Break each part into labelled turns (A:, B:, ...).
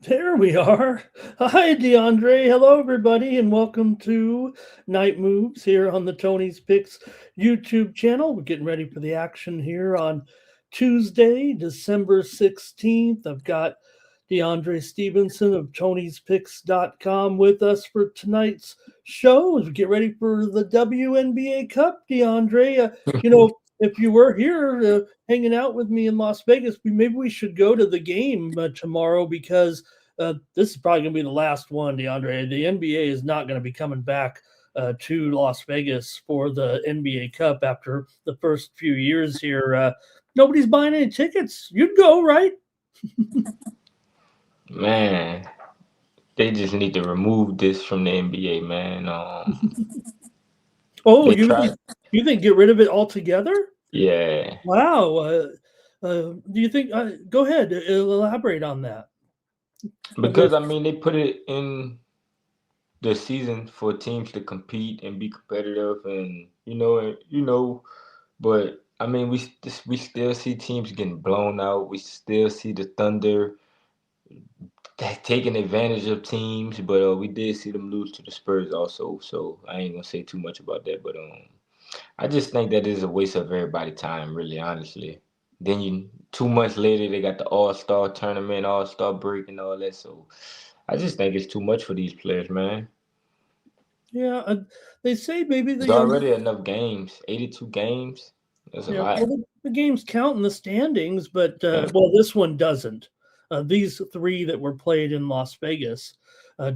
A: There we are. Hi, DeAndre. Hello, everybody, and welcome to Night Moves here on the Tony's Picks YouTube channel. We're getting ready for the action here on Tuesday, December 16th. I've got DeAndre Stevenson of Tony'sPicks.com with us for tonight's show as we get ready for the WNBA Cup. DeAndre, if you were here hanging out with me in Las Vegas, maybe we should go to the game tomorrow because this is probably going to be the last one, DeAndre. The NBA is not going to be coming back to Las Vegas for the NBA Cup after the first few years here. Nobody's buying any tickets. You'd go, right?
B: Man, they just need to remove this from the NBA, man.
A: Oh, you think get rid of it altogether?
B: Yeah.
A: Wow. Do you think? Go ahead, elaborate on that.
B: Because they put it in the season for teams to compete and be competitive, and But we still see teams getting blown out. We still see the Thunder taking advantage of teams, but we did see them lose to the Spurs also. So I ain't gonna say too much about that. But I just think that is a waste of everybody's time, really, honestly. Then 2 months later, they got the All-Star tournament, All-Star break, and all that. So I just think it's too much for these players, man.
A: Yeah, they say maybe
B: there's already enough games, 82 games. That's a lot.
A: Well, the games count in the standings, but this one doesn't. These three that were played in Las Vegas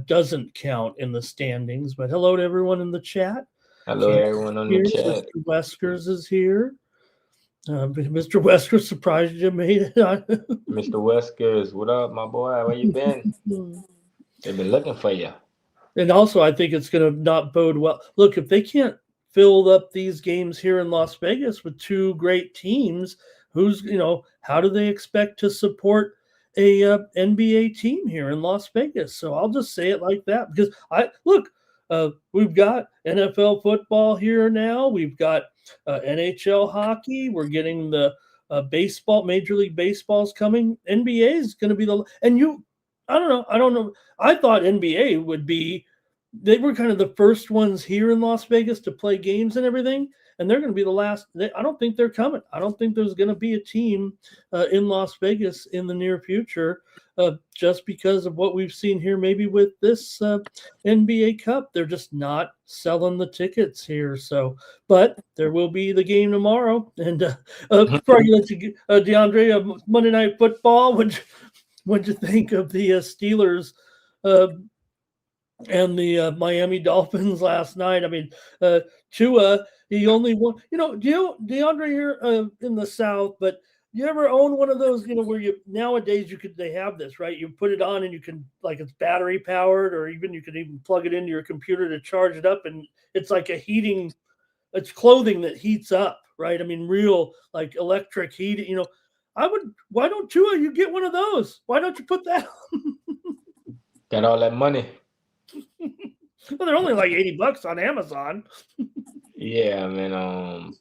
A: doesn't count in the standings. But hello to everyone in the chat.
B: Hello, everyone on the chat.
A: Mr. Weskers is here. Mr. Weskers, surprised you made it.
B: Mr. Weskers, what up, my boy? Where you been? They've been looking for you.
A: And also, I think it's going to not bode well. Look, if they can't fill up these games here in Las Vegas with two great teams, how do they expect to support a NBA team here in Las Vegas? So I'll just say it like that because we've got NFL football here now. We've got NHL hockey. We're getting the baseball, Major League Baseball's coming. NBA is going to be I don't know. I thought NBA would be, they were kind of the first ones here in Las Vegas to play games and everything. And they're going to be the last. I don't think they're coming. I don't think there's going to be a team in Las Vegas in the near future just because of what we've seen here, maybe with this NBA Cup. They're just not selling the tickets here. So, but there will be the game tomorrow. And before I let you, DeAndre, Monday Night Football, what'd you think of the Steelers and the Miami Dolphins last night? I mean, Tua, he only won. DeAndre here in the South, but you ever own one of those? Where nowadays they have this, right? You put it on and you can, like, it's battery powered, or even you can even plug it into your computer to charge it up, and it's like it's clothing that heats up, right? I mean, real like electric heat. Why don't you get one of those? Why don't you put that on?
B: Got all that money.
A: Well, they're only like $80 on Amazon.
B: Yeah, man.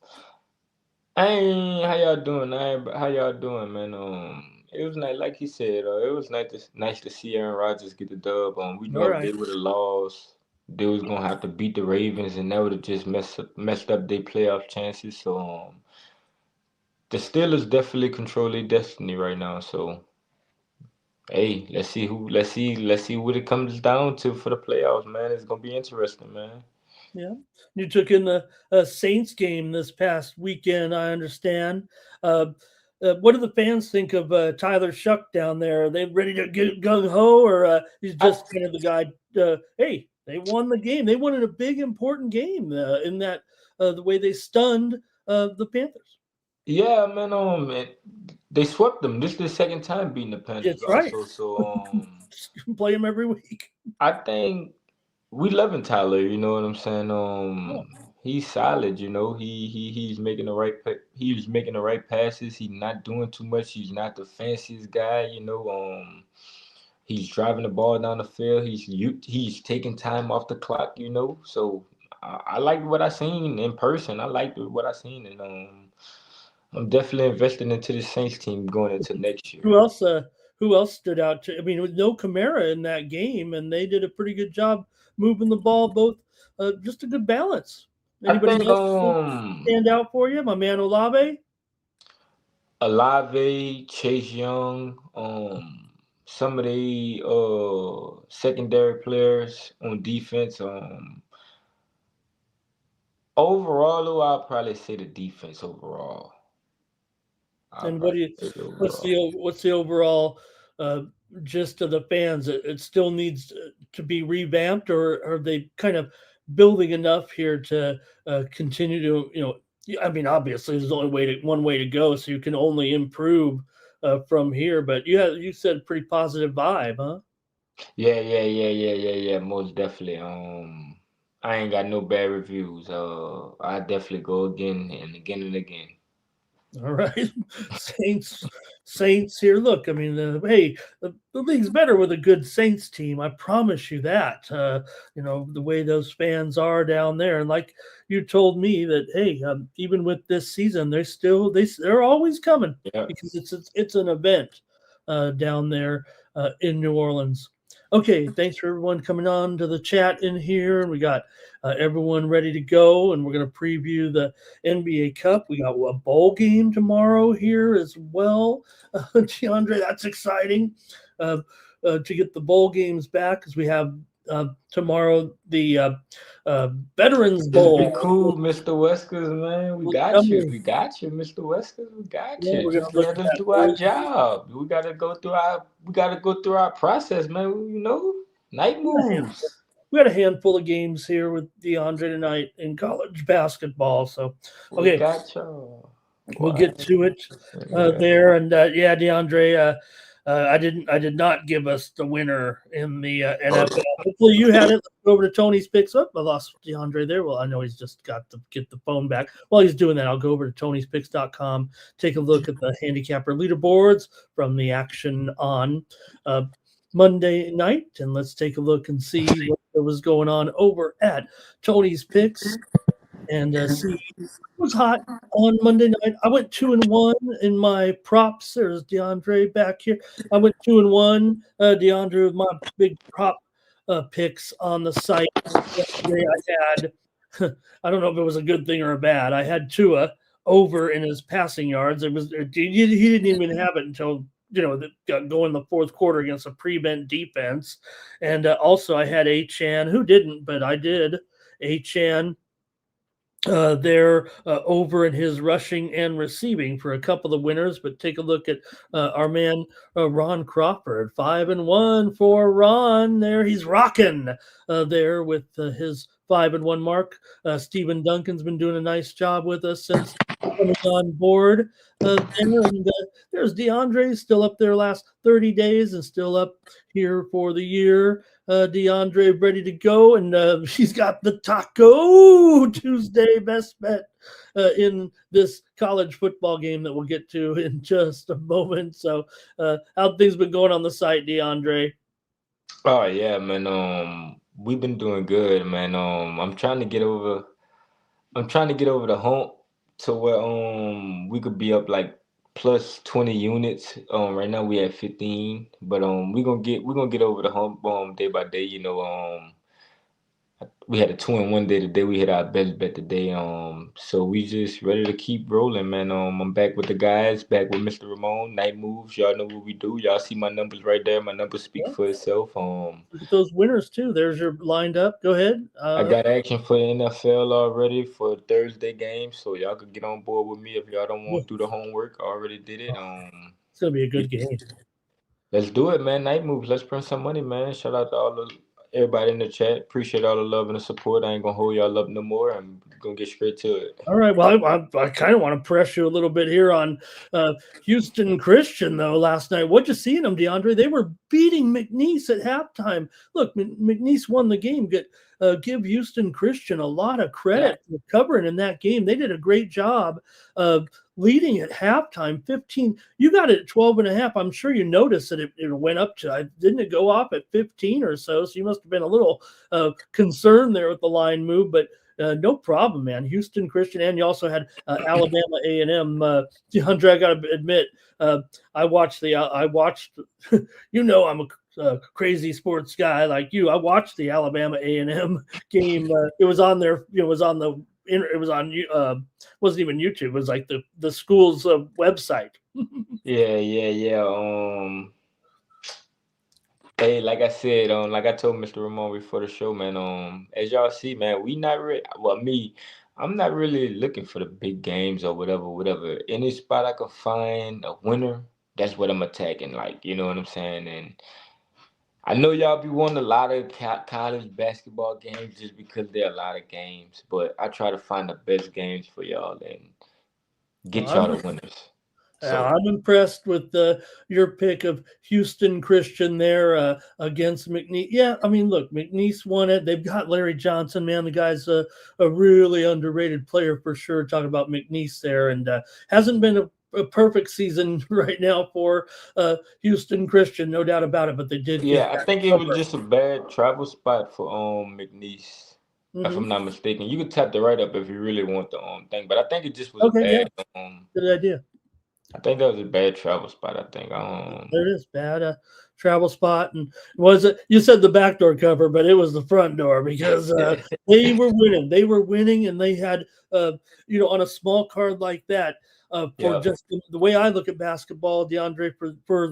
B: How y'all doing? How y'all doing, man? It was nice, like he said. It was nice to see Aaron Rodgers get the dub. We know if they would have lost, they was gonna have to beat the Ravens, and that would have just messed up their playoff chances. So, the Steelers definitely control their destiny right now. So, hey, let's see what it comes down to for the playoffs, man. It's gonna be interesting, man.
A: Yeah, you took in the Saints game this past weekend, I understand. what do the fans think of Tyler Shuck down there? Are they ready to get gung ho, or he's
B: I,
A: just kind of the guy? Hey, they won the game. They won in a big important game in that the way they stunned the Panthers.
B: yeah, man. They swept them. This is the second time beating the Panthers
A: That's right.
B: also. So
A: Play him every week.
B: I think we loving Tyler. You know what I'm saying?
A: Yeah.
B: He's solid. You know, he's making the right he's making the right passes. He's not doing too much. He's not the fanciest guy. You know, he's driving the ball down the field. He's taking time off the clock. You know, so I like what I seen in person. I liked what I seen, and I'm definitely investing into the Saints team going into next year.
A: Who else? Who else stood out? I mean, with no Kamara in that game, and they did a pretty good job moving the ball. Both, just a good balance.
B: I
A: Anybody
B: think
A: else stand out for you? My man Olave.
B: Olave, Chase Young, some of the secondary players on defense. Overall, though, I'll probably say the defense overall.
A: And what do you? What's the overall gist of the fans? It still needs to be revamped, or are they kind of building enough here to continue to I mean, obviously, there's only one way to go, so you can only improve from here. But you said pretty positive vibe, huh?
B: Yeah. Most definitely. I ain't got no bad reviews. I definitely go again and again and again.
A: All right, Saints here. Look, I mean, hey, the league's better with a good Saints team. I promise you that. The way those fans are down there, and like you told me that, hey, even with this season, they're always coming
B: Yeah.
A: because it's an event down there in New Orleans. Okay, thanks for everyone coming on to the chat in here. And we got everyone ready to go, and we're going to preview the NBA Cup. We got a bowl game tomorrow here as well. DeAndre, that's exciting to get the bowl games back because we have tomorrow the Veterans Bowl.
B: Just be cool, Mr. Weskers, man. We got you. We got you, Mr. Weskers. We got you.
A: We're
B: Just let us do our job. We gotta go through our process, man. You know, night moves.
A: We got a handful of games here with DeAndre tonight in college basketball. So, okay,
B: we got y'all.
A: We'll get to it there. And DeAndre, I did not give us the winner in the NFL. Hopefully you had it. Let's go over to Tony's picks. I lost DeAndre there. Well, I know he's just got to get the phone back. While he's doing that, I'll go over to Tony'sPicks.com, take a look at the handicapper leaderboards from the action on Monday night, and let's take a look and see what was going on over at Tony's Picks and see what was hot on Monday night. I went 2-1 in my props. There's DeAndre back here. I went 2-1. DeAndre with my big prop picks on the site. Yesterday I had, I don't know if it was a good thing or a bad. I had Tua over in his passing yards. He didn't even have it until got going the fourth quarter against a prevent defense. And also I had Achane, who didn't, but I did. Achane there over in his rushing and receiving for a couple of winners. But take a look at our man Ron Crawford, 5-1 for Ron. There he's rocking there with his 5-1 mark. Stephen Duncan's been doing a nice job with us since coming on board there. And there's DeAndre still up there last 30 days and still up here for the year. DeAndre ready to go, and she's got the Taco Tuesday best bet in this college football game that we'll get to in just a moment. So how things been going on the site, DeAndre?
B: Oh yeah, man. We've been doing good, man. I'm trying to get over the hump to where we could be up like plus 20 units. Right now we at 15, but we're gonna get over the hump day by day. We had a 2-1 day today. We hit our best bet today. So we just ready to keep rolling, man. I'm back with the guys, back with Mr. Ramon. Night moves. Y'all know what we do. Y'all see my numbers right there. My numbers speak for itself.
A: Look at those winners too. There's your lined up. Go ahead.
B: I got action for the NFL already for Thursday game, so y'all could get on board with me if y'all don't want to do the homework. I already did it.
A: It's gonna be a good game.
B: Let's do it, man. Night moves. Let's print some money, man. Shout out to everybody in the chat. Appreciate all the love and the support. I ain't gonna hold y'all up no more. I'm gonna get straight to it.
A: All right. Well, I kind of want to press you a little bit here on Houston Christian, though, last night. What'd you see in them, DeAndre? They were beating McNeese at halftime. Look, McNeese won the game. Give Houston Christian a lot of credit for covering in that game. They did a great job of leading at halftime. 15. You got it at 12 and a half. I'm sure you noticed that it went up to, didn't it go off at 15 or so? So you must have been a little concerned there with the line move, but no problem, man. Houston Christian, and you also had Alabama A&M. DeAndre, I got to admit, I watched. I'm a crazy sports guy like you. I watched the Alabama A&M game. It was on there. It was on wasn't even YouTube. It was like the school's website.
B: Yeah. Hey, like I said, like I told Mr. Ramon before the show, man, as y'all see, man, I'm not really looking for the big games or whatever. Any spot I can find a winner, that's what I'm attacking, like, you know what I'm saying? And I know y'all be wanting a lot of college basketball games just because there are a lot of games, but I try to find the best games for y'all and get y'all the winners. So
A: I'm impressed with your pick of Houston Christian there against McNeese. Yeah, I mean, look, McNeese won it. They've got Larry Johnson, man. The guy's a really underrated player for sure. Talking about McNeese there, and hasn't been a perfect season right now for Houston Christian, no doubt about it. But they did.
B: Yeah, I think it was just a bad travel spot for McNeese. If I'm not mistaken, you could tap the right up if you really want the thing, but I think it just was a bad.
A: Good idea.
B: I think that was a bad travel spot. I think.
A: There it is, bad travel spot. And was it? You said the back door cover, but it was the front door because they were winning. They were winning, and they had, on a small card like that. Just the way I look at basketball, DeAndre, for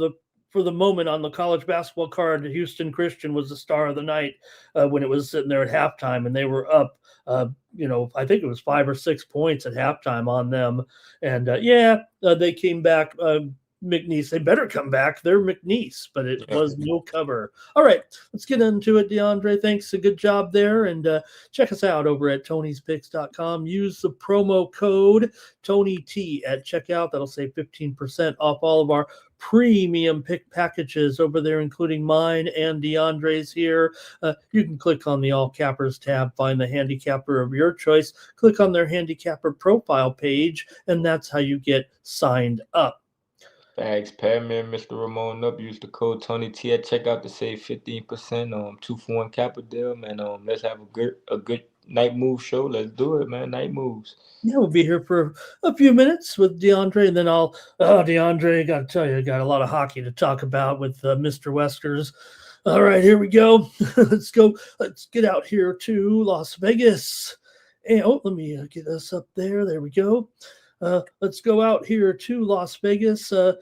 A: the moment on the college basketball card, Houston Christian was the star of the night when it was sitting there at halftime, and they were up. I think it was 5 or 6 points at halftime on them. And they came back. McNeese, they better come back. They're McNeese, but it was no cover. All right, let's get into it, DeAndre. Thanks. A good job there. And check us out over at Tony'sPicks.com. Use the promo code TonyT at checkout. That'll save 15% off all of our premium pick packages over there, including mine and DeAndre's here. You can click on the All Cappers tab, find the handicapper of your choice, click on their handicapper profile page, and that's how you get signed up.
B: Thanks, Pat, man. Mr. Ramon up. Use the code TonyT at checkout to save 15% on 2-for-1 Kappa deal, man. Let's have a good night move show. Let's do it, man. Night moves.
A: Yeah, we'll be here for a few minutes with DeAndre, and then DeAndre, got to tell you, I got a lot of hockey to talk about with Mr. Weskers. All right, here we go. Let's go. Let's get out here to Las Vegas. And let me get us up there. There we go. Let's go out here to Las Vegas. A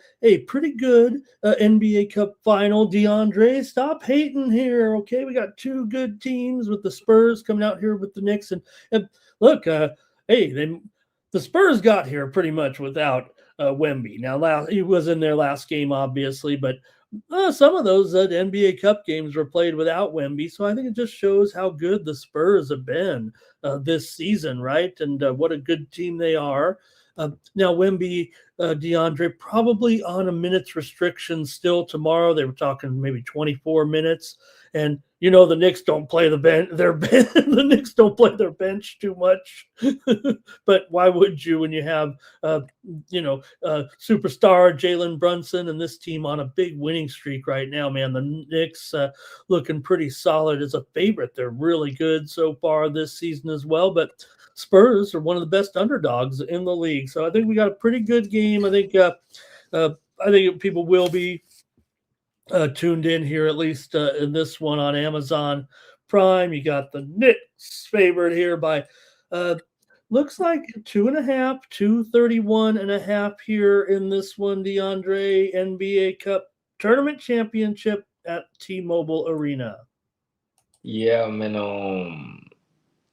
A: pretty good NBA Cup final. DeAndre, stop hating here. Okay, we got two good teams with the Spurs coming out here with the Knicks. And look, the Spurs got here pretty much without Wemby. Now, he was in their last game, obviously, but some of those NBA Cup games were played without Wemby. So I think it just shows how good the Spurs have been this season, right? And what a good team they are. Now, Wemby, DeAndre, probably on a minutes restriction still tomorrow. They were talking maybe 24 minutes. And, the Knicks don't play the Knicks don't play their bench too much. But why would you when you have, superstar Jalen Brunson and this team on a big winning streak right now, man? The Knicks looking pretty solid as a favorite. They're really good so far this season as well. But Spurs are one of the best underdogs in the league. So I think we got a pretty good game. I think people will be tuned in here, at least in this one on Amazon Prime. You got the Knicks favored here by looks like 2.5, 231.5 here in this one, DeAndre. NBA Cup Tournament Championship at T-Mobile Arena.
B: Yeah, man.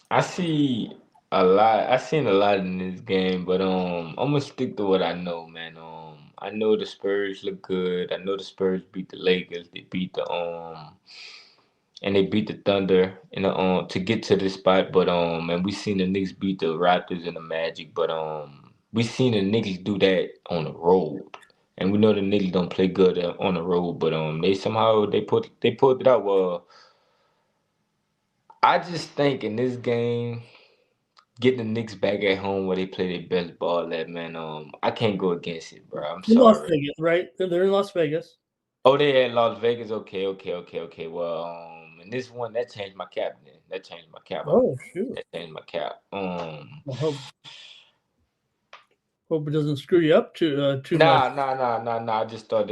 B: I see a lot. I seen a lot in this game, but I'm gonna stick to what I know, man. I know the Spurs look good. I know the Spurs beat the Lakers. They beat the and they beat the Thunder in the to get to this spot. But and we seen the Knicks beat the Raptors and the Magic. But we seen the Knicks do that on the road, and we know the Knicks don't play good on the road. But they somehow they pulled it out. Well, I just think in this game, getting the Knicks back at home where they play their best ball at, man, I can't go against it, bro. I'm
A: In Las
B: sorry.
A: Vegas, right? They're in Las Vegas.
B: Oh, they at Las Vegas. Okay. Well, and this one that changed my cap. Then that changed my cap.
A: Oh shoot!
B: That changed my cap.
A: I hope it doesn't screw you up too much.
B: Nah. I just thought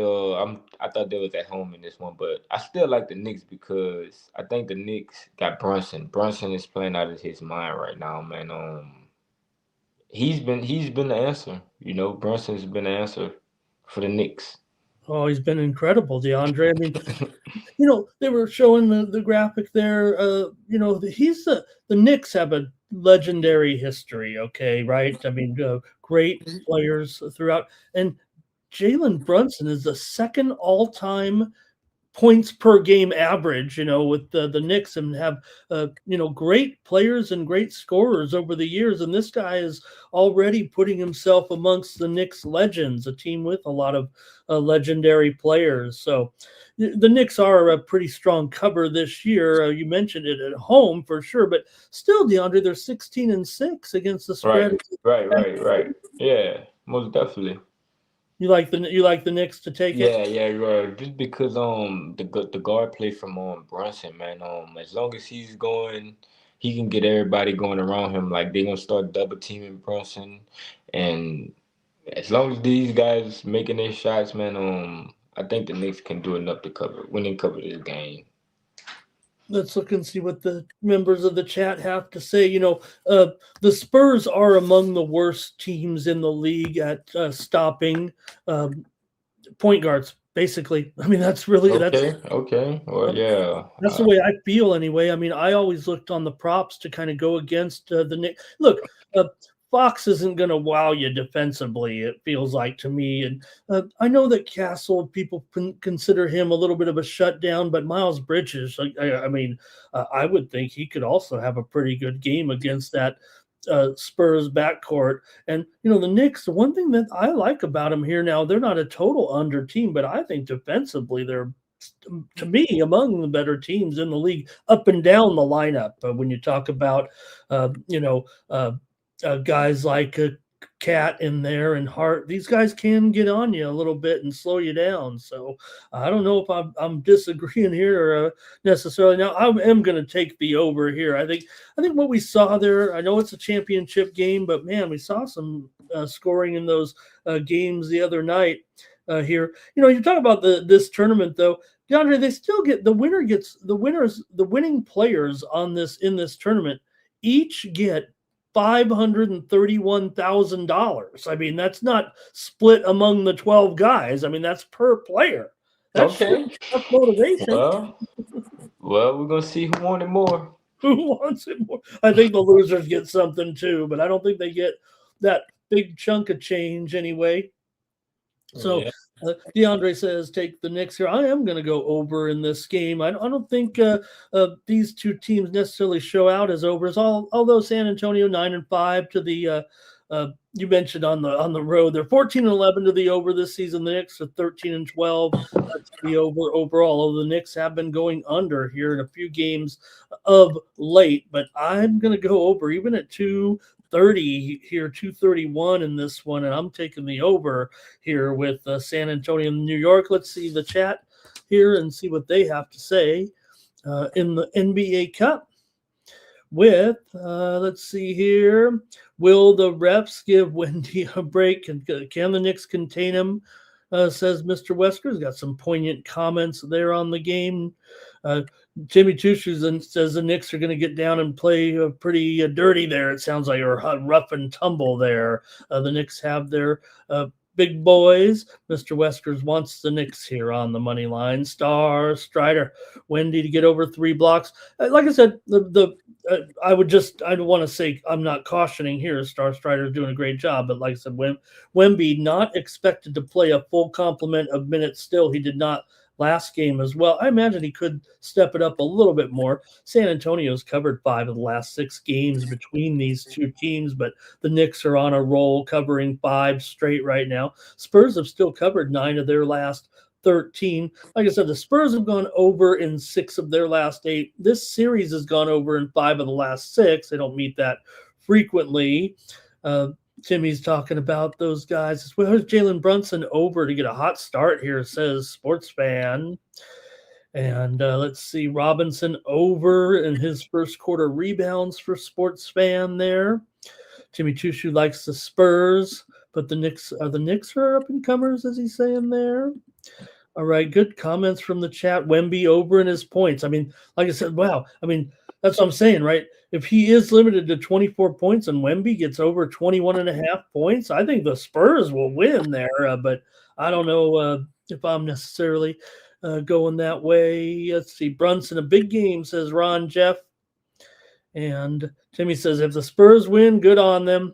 B: I thought they was at home in this one, but I still like the Knicks because I think the Knicks got Brunson. Brunson is playing out of his mind right now, man. He's been the answer. You know, Brunson's been the answer for the Knicks.
A: Oh, he's been incredible, DeAndre. I mean, you know, they were showing the graphic there. You know, the Knicks have a legendary history. Okay, right? I mean, great players throughout, and Jalen Brunson is the second all-time points per game average, you know, with the Knicks, and have you know, great players and great scorers over the years. And this guy is already putting himself amongst the Knicks legends, a team with a lot of legendary players. So the Knicks are a pretty strong cover this year. You mentioned it at home for sure, but still, DeAndre, they're 16-6 against the spread.
B: Right. Yeah, most definitely.
A: You like the Knicks to take it?
B: Yeah, right. Just because the guard play from Brunson, man. As long as he's going, he can get everybody going around him. Like they're gonna start double teaming Brunson, and as long as these guys making their shots, man. I think the Knicks can do enough to cover this game.
A: Let's look and see what the members of the chat have to say. You know, the Spurs are among the worst teams in the league at stopping point guards. Basically, I mean, that's really
B: okay. Well, yeah,
A: that's the way I feel anyway. I mean, I always looked on the props to kind of go against the Knicks. Look, Fox isn't going to wow you defensively, it feels like to me. And I know that Castle, people consider him a little bit of a shutdown, but Miles Bridges, I mean, I would think he could also have a pretty good game against that Spurs backcourt. And, you know, the Knicks, the one thing that I like about them here now, they're not a total under team, but I think defensively they're, to me, among the better teams in the league up and down the lineup. When you talk about, you know, guys like Cat in there and Hart, these guys can get on you a little bit and slow you down. So I don't know if I'm disagreeing here necessarily. Now I am going to take the over here. I think what we saw there, I know it's a championship game, but man, we saw some scoring in those games the other night here. You know, you talk about this tournament though, DeAndre, they still get the winning players in this tournament each get $531,000. I mean, that's not split among the 12 guys. I mean, that's per player. That's
B: okay.
A: Motivation.
B: Well, we're gonna see who wanted more.
A: Who wants it more? I think the losers get something too, but I don't think they get that big chunk of change anyway. So yeah. DeAndre says, take the Knicks here. I am going to go over in this game. I don't think these two teams necessarily show out as overs, although San Antonio 9-5 to the you mentioned on the road. They're 14-11 to the over this season. The Knicks are 13-12 to the over overall. Although the Knicks have been going under here in a few games of late, but I'm going to go over even at 230 here, 231 in this one, and I'm taking the over here with San Antonio and New York. Let's see the chat here and see what they have to say in the NBA Cup. With let's see here, will the refs give Wendy a break? And can the Knicks contain him? Says Mr. Wesker's got some poignant comments there on the game. Jimmy Chushu says the Knicks are going to get down and play pretty dirty there. It sounds like, or rough and tumble there. The Knicks have their big boys. Mr. Weskers wants the Knicks here on the money line. Star Strider, Wendy to get over 3 blocks. Like I said, I don't want to say I'm not cautioning here. Star Strider is doing a great job, but like I said, Wemby not expected to play a full complement of minutes still. He did not last game as well. I imagine he could step it up a little bit more. San Antonio's covered 5 of the last 6 games between these two teams, but the Knicks are on a roll, covering 5 straight right now. Spurs have still covered 9 of their last 13. Like I said, the Spurs have gone over in 6 of their last 8. This series has gone over in 5 of the last 6. They don't meet that frequently. Timmy's talking about those guys. Where's Jalen Brunson over to get a hot start here, says Sports Fan. And let's see, Robinson over in his first quarter rebounds for Sports Fan there. Jimmy Chushu likes the Spurs, but the Knicks are up and comers, as he's saying there. All right, good comments from the chat. Wemby over in his points. I mean, like I said, wow. I mean, that's what I'm saying, right? If he is limited to 24 points and Wemby gets over 21.5 points, I think the Spurs will win there. But I don't know if I'm necessarily going that way. Let's see. Brunson, a big game, says Ron Jeff. And Timmy says, if the Spurs win, good on them.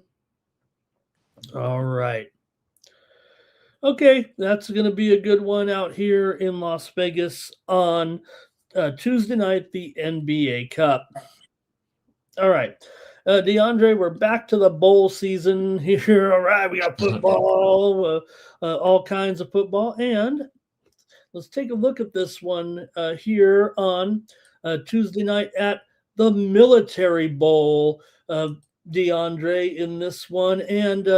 A: All right. Okay, that's going to be a good one out here in Las Vegas on Tuesday night, the NBA Cup. All right. DeAndre, we're back to the bowl season here. All right, we got football, all kinds of football. And let's take a look at this one here on Tuesday night at the Military Bowl. DeAndre in this one. And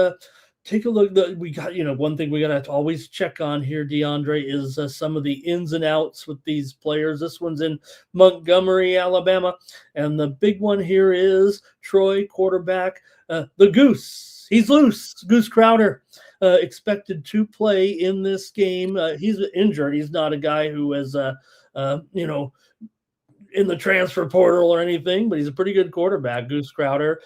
A: take a look. We got, one thing we got to always check on here, DeAndre, is some of the ins and outs with these players. This one's in Montgomery, Alabama. And the big one here is Troy, quarterback, the Goose. He's loose. Goose Crowder expected to play in this game. He's injured. He's not a guy who is, in the transfer portal or anything, but he's a pretty good quarterback. Goose Crowder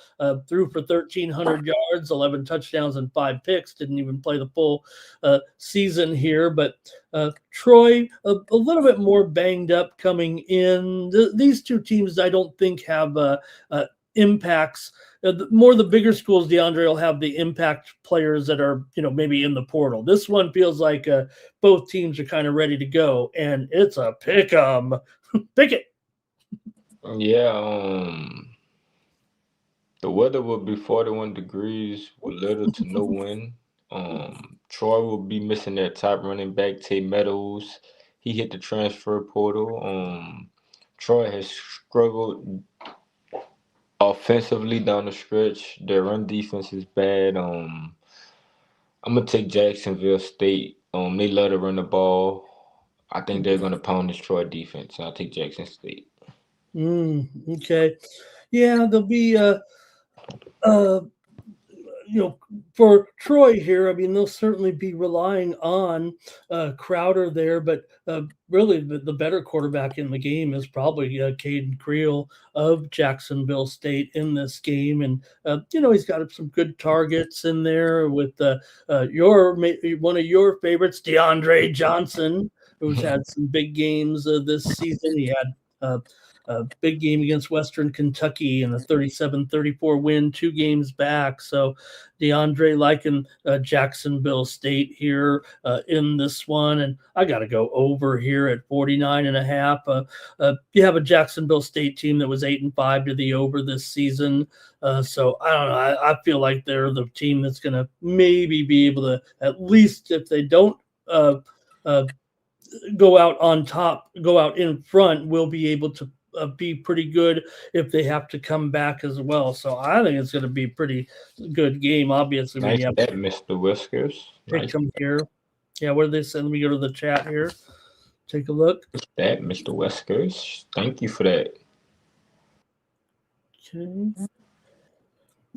A: threw for 1,300 yards, 11 touchdowns, and 5 picks. Didn't even play the full season here. But Troy, a little bit more banged up coming in. These two teams, I don't think, have impacts. More the bigger schools, DeAndre, will have the impact players that are, maybe in the portal. This one feels like both teams are kind of ready to go, and it's a pick 'em. Pick it.
B: Yeah, the weather will be 41 degrees with little to no wind. Troy will be missing their top running back, Tate Meadows. He hit the transfer portal. Troy has struggled offensively down the stretch. Their run defense is bad. I'm gonna take Jacksonville State. They love to run the ball. I think they're gonna pound this Troy defense. I'll take Jackson State.
A: Okay. Yeah, there'll be for Troy here, I mean, they'll certainly be relying on Crowder there, but really the better quarterback in the game is probably Caden Creel of Jacksonville State in this game. And, he's got some good targets in there with one of your favorites, DeAndre Johnson, who's had some big games this season. He had a big game against Western Kentucky in a 37-34 win 2 games back. So DeAndre liking Jacksonville State here in this one. And I got to go over here at 49.5. You have a Jacksonville State team that was 8-5 to the over this season. So I don't know. I feel like they're the team that's going to maybe be able to, at least if they don't go out on top, go out in front, will be able to be pretty good if they have to come back as well. So I think it's going to be a pretty good game. Obviously,
B: nice that, Mr. Whiskers.
A: Pick them here. Yeah, what did they say? Let me go to the chat here. Take a look.
B: That, Mr. Whiskers. Thank you for that.
A: Okay.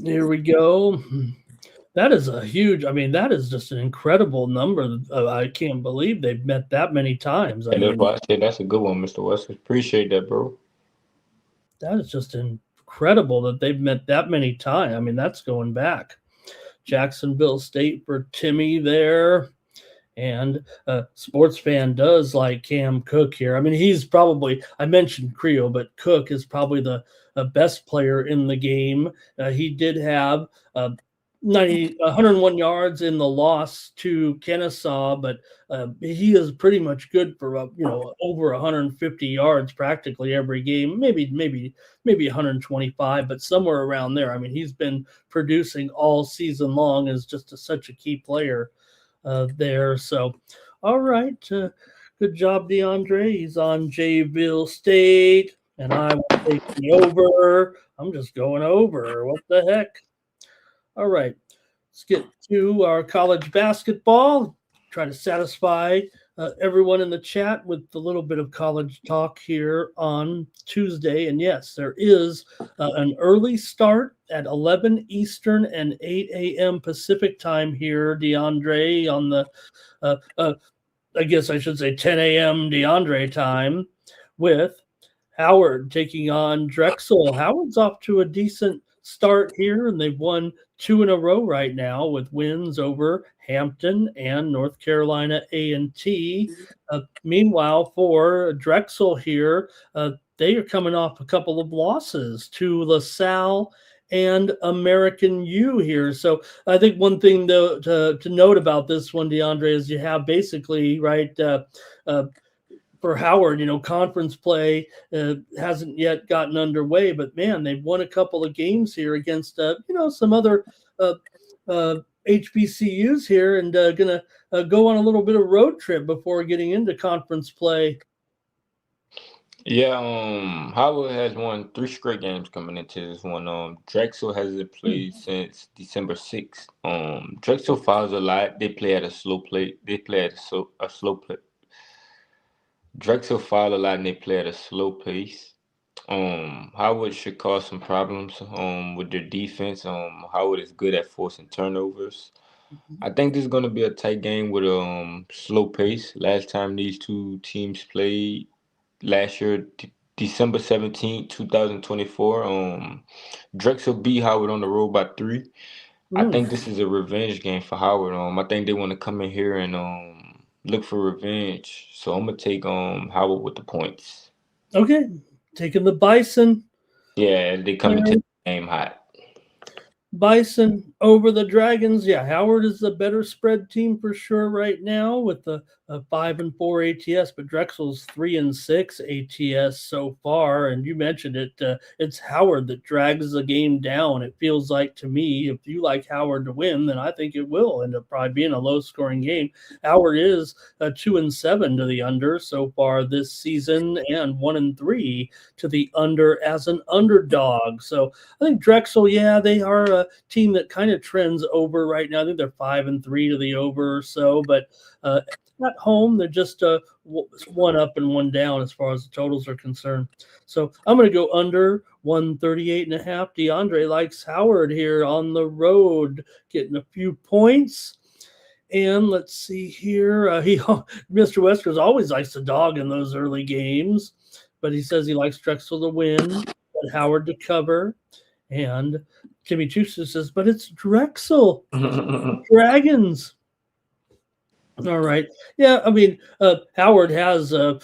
A: Here we go. That is a huge. I mean, that is just an incredible number. I can't believe they've met that many times. I
B: And that's
A: mean,
B: why I said that's a good one, Mr. West. Appreciate that, bro.
A: that is just incredible that they've met that many times. I mean, that's going back. Jacksonville State for Timmy there. And sports fan does like Cam Cook here. I mean, he's probably, I mentioned Creo, but Cook is probably the best player in the game. He did have 101 yards in the loss to Kennesaw, but he is pretty much good for over 150 yards practically every game. Maybe 125, but somewhere around there. I mean, he's been producing all season long as just such a key player there. So, all right, good job, DeAndre. He's on Jayville State, and I will take the over. I'm just going over. What the heck? All right, let's get to our college basketball. Try to satisfy everyone in the chat with a little bit of college talk here on Tuesday. And yes, there is an early start at 11 Eastern and 8 a.m. Pacific time here, DeAndre, on the, I guess I should say 10 a.m. DeAndre time, with Howard taking on Drexel. Howard's off to a decent start here, and they've won 2 in a row right now with wins over Hampton and North Carolina A&T. Meanwhile, for Drexel here, they are coming off a couple of losses to LaSalle and American U here. So I think one thing to note about this one, DeAndre, is you have basically, right, for Howard, conference play hasn't yet gotten underway, but man, they've won a couple of games here against, some other HBCUs here, and gonna go on a little bit of road trip before getting into conference play.
B: Yeah, Howard has won 3 straight games coming into this one. Drexel hasn't played since December 6th. Drexel fouls a lot. They play at a slow play. They play at a slow play. Drexel foul a lot and they play at a slow pace. Howard should cause some problems with their defense. Howard is good at forcing turnovers. I think this is going to be a tight game with a slow pace. Last time these two teams played last year, December 17th, 2024, Drexel beat Howard on the road by 3. I think this is a revenge game for Howard. I think they want to come in here and look for revenge. So I'm gonna take Howard with the points.
A: Okay, taking the Bison.
B: Yeah, they come into the game hot.
A: Bison over the Dragons. Yeah, Howard is the better spread team for sure right now with the 5-4 ATS, but Drexel's 3-6 ATS so far. And you mentioned it. It's Howard that drags the game down. It feels like to me, if you like Howard to win, then I think it will end up probably being a low-scoring game. Howard is 2-7 to the under so far this season, and 1-3 to the under as an underdog. So I think Drexel, yeah, they are a team that kind of trends over right now. I think they're 5-3 to the over or so, but at home, they're just one up and one down as far as the totals are concerned. So I'm going to go under 138.5. DeAndre likes Howard here on the road, getting a few points. And let's see here. Mr. Wester's always likes the dog in those early games, but he says he likes Drexel to win and Howard to cover. And Timmy Chusa says, but it's Drexel. Dragons. All right. Yeah, I mean, Howard has a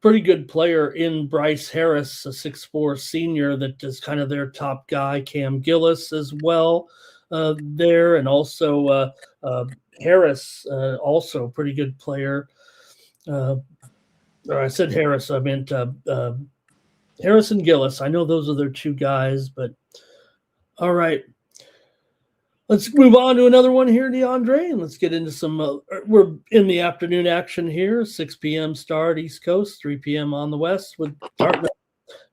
A: pretty good player in Bryce Harris, a 6'4" senior that is kind of their top guy. Cam Gillis as well there, and also Harris, also a pretty good player. Or I said Harris, I meant Harris and Gillis. I know those are their two guys, but all right. Let's move on to another one here, DeAndre, and let's get into some. We're in the afternoon action here, 6 p.m. start East Coast, 3 p.m. on the West, with Dartmouth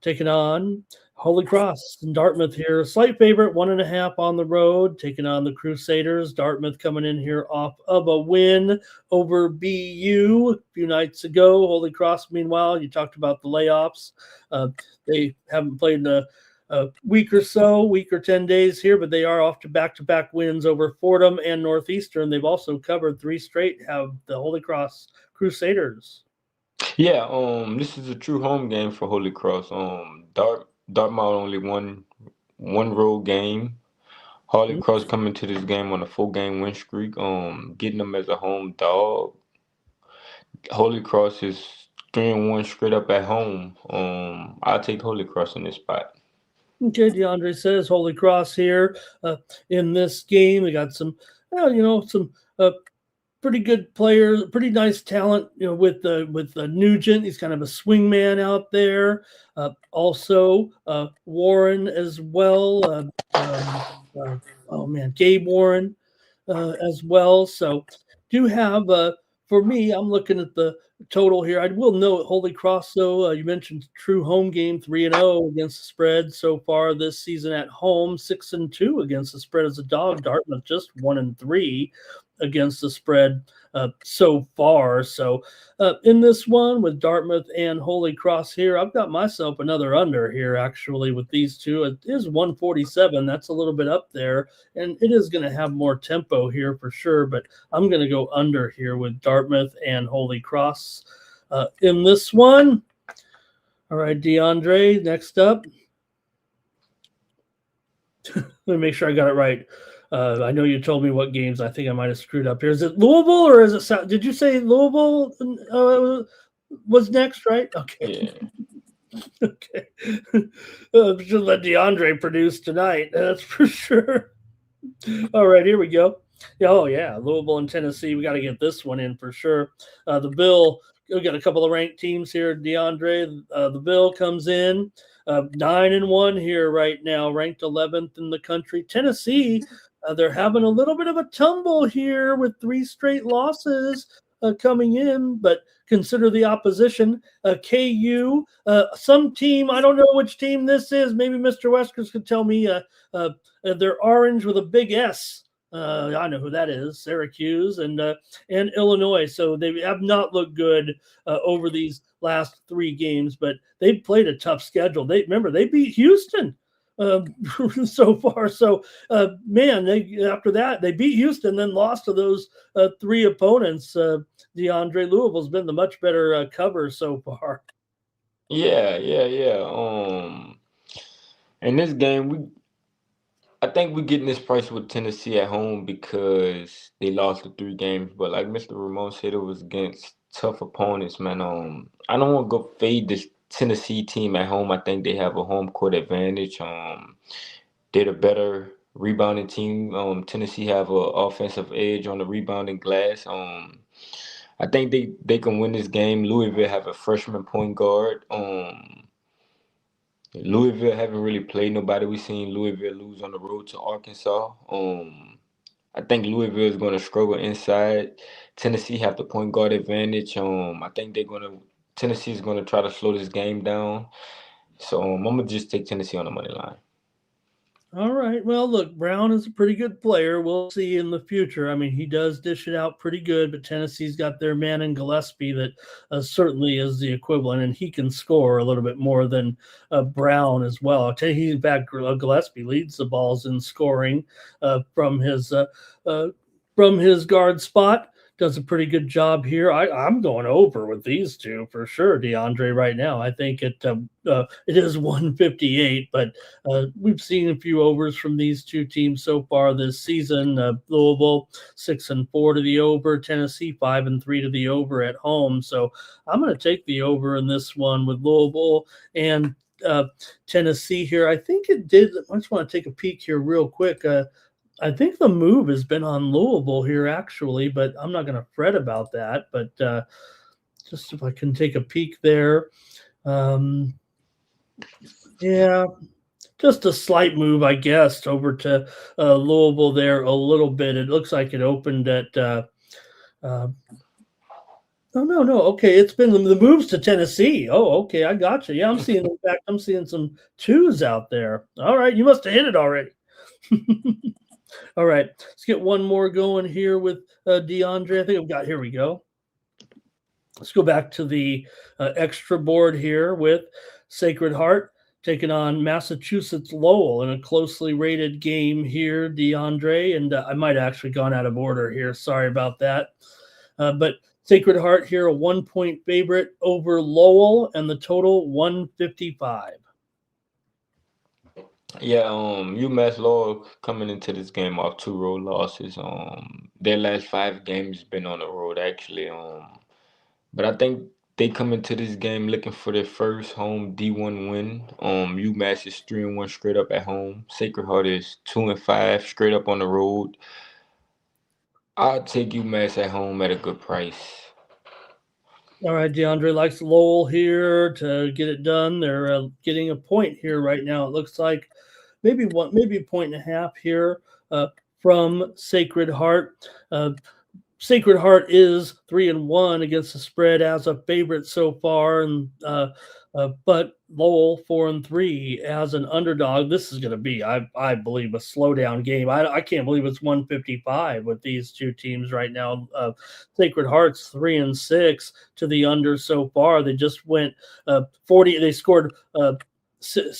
A: taking on Holy Cross. And Dartmouth here, a slight favorite, 1.5 on the road, taking on the Crusaders. Dartmouth coming in here off of a win over BU a few nights ago. Holy Cross, meanwhile, you talked about the layoffs. They haven't played in a week or 10 days here, but they are off to back-to-back wins over Fordham and Northeastern. They've also covered 3 straight, have the Holy Cross Crusaders.
B: Yeah, this is a true home game for Holy Cross. Dartmouth only won one road game. Holy Cross coming to this game on a 4-game win streak. Getting them as a home dog. Holy Cross is 3-1 straight up at home. I'll take Holy Cross in this spot.
A: Okay, DeAndre says Holy Cross here in this game. They got some, some pretty good players, pretty nice talent, with Nugent. He's kind of a swingman out there. Also, Warren as well. Gabe Warren as well. So, do have for me, I'm looking at the total here. I will note Holy Cross, though. You mentioned true home game, 3-0 against the spread so far this season at home, 6-2 against the spread as a dog. Dartmouth just 1-3 against the spread so far. So in this one with Dartmouth and Holy Cross here, I've got myself another under here actually with these two. It is 147. That's a little bit up there, and it is going to have more tempo here for sure, but I'm going to go under here with Dartmouth and Holy Cross in this one. All right, DeAndre, next up. Let me make sure I got it right. I know you told me what games. I think I might have screwed up here. Is it Louisville or is it South? Did you say Louisville was next, right? Okay.
B: Yeah.
A: Okay. Should let DeAndre produce tonight. That's for sure. All right, here we go. Oh, yeah. Louisville and Tennessee. We got to get this one in for sure. The Bill, we got a couple of ranked teams here. DeAndre, the Bill comes in 9-1 here right now, ranked 11th in the country. Tennessee, they're having a little bit of a tumble here with 3 straight losses coming in, but consider the opposition. KU, some team, I don't know which team this is. Maybe Mr. Weskers could tell me. They're orange with a big S. I know who that is, Syracuse and Illinois. So they have not looked good over these last 3 games, but they've played a tough schedule. They beat Houston so far. So, after that, they beat Houston, then lost to those 3 opponents. DeAndre, Louisville's been the much better cover so far.
B: Yeah. In this game, I think we're getting this price with Tennessee at home because they lost the 3 games. But like Mr. Ramon said, it was against tough opponents, man. I don't want to go fade this Tennessee team at home. I think they have a home court advantage. They're the better rebounding team. Tennessee have an offensive edge on the rebounding glass. I think they can win this game. Louisville have a freshman point guard. Louisville haven't really played nobody. We've seen Louisville lose on the road to Arkansas. I think Louisville is going to struggle inside. Tennessee have the point guard advantage. I think Tennessee is going to try to slow this game down. So I'm going to just take Tennessee on the money line.
A: All right. Well, look, Brown is a pretty good player. We'll see in the future. I mean, he does dish it out pretty good, but Tennessee's got their man in Gillespie that certainly is the equivalent, and he can score a little bit more than Brown as well. I'll tell you, in fact, Gillespie leads the balls in scoring from his guard spot. Does a pretty good job here. I'm going over with these two for sure, DeAndre, right now. I think it is 158, but we've seen a few overs from these two teams so far this season. Louisville 6-4 to the over, Tennessee 5-3 to the over at home. So I'm going to take the over in this one with Louisville and Tennessee here. I think it did. I just want to take a peek here real quick. I think the move has been on Louisville here, actually, but I'm not going to fret about that. But just if I can take a peek there. Just a slight move, I guess, over to Louisville there a little bit. It looks like it opened at no. Okay, it's been the moves to Tennessee. Oh, okay, I got you. Yeah, I'm seeing, in fact, I'm seeing some 2s out there. All right, you must have hit it already. All right, let's get one more going here with DeAndre. I think I've got, here we go. Let's go back to the extra board here with Sacred Heart taking on Massachusetts Lowell in a closely rated game here, DeAndre. And I might have actually gone out of order here. Sorry about that. But Sacred Heart here, a 1-point favorite over Lowell, and the total 155.
B: Yeah, UMass Lowell coming into this game off 2 road losses. Their last 5 games been on the road actually. But I think they come into this game looking for their first home D1 win. UMass is 3-1 straight up at home. Sacred Heart is 2-5 straight up on the road. I'll take UMass at home at a good price.
A: All right, DeAndre likes Lowell here to get it done. They're getting a point here right now. It looks like maybe a 1.5 here from Sacred Heart. Sacred Heart is 3-1 against the spread as a favorite so far, and but Lowell 4-3 as an underdog. This is going to be, I believe, a slowdown game. I can't believe it's 155 with these two teams right now. Sacred Heart's 3-6 to the under so far. They just went 40. They scored.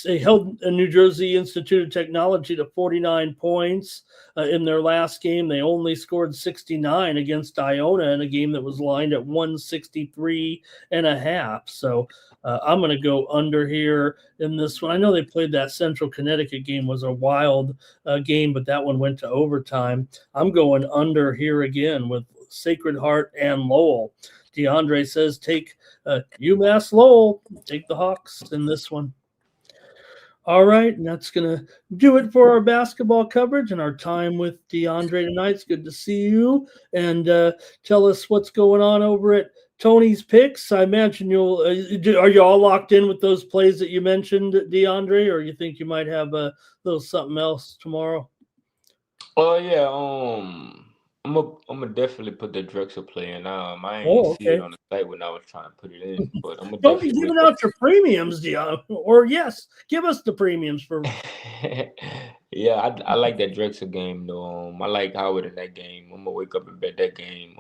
A: They held New Jersey Institute of Technology to 49 points in their last game. They only scored 69 against Iona in a game that was lined at 163.5. So I'm going to go under here in this one. I know they played that Central Connecticut game, was a wild game, but that one went to overtime. I'm going under here again with Sacred Heart and Lowell. DeAndre says take UMass Lowell, take the Hawks in this one. All right, and that's going to do it for our basketball coverage and our time with DeAndre tonight. It's good to see you, and tell us what's going on over at Tony's Picks. I imagine you'll are you all locked in with those plays that you mentioned, DeAndre, or you think you might have a little something else tomorrow?
B: Oh yeah, I'm gonna definitely put the Drexel play in. I ain't see it on the site when I was trying to put it in, but I'm gonna
A: don't be giving out your premiums, DeAndre. Or yes, give us the premiums for.
B: Yeah, I like that Drexel game though. I like Howard in that game. I'm gonna wake up and bet that game.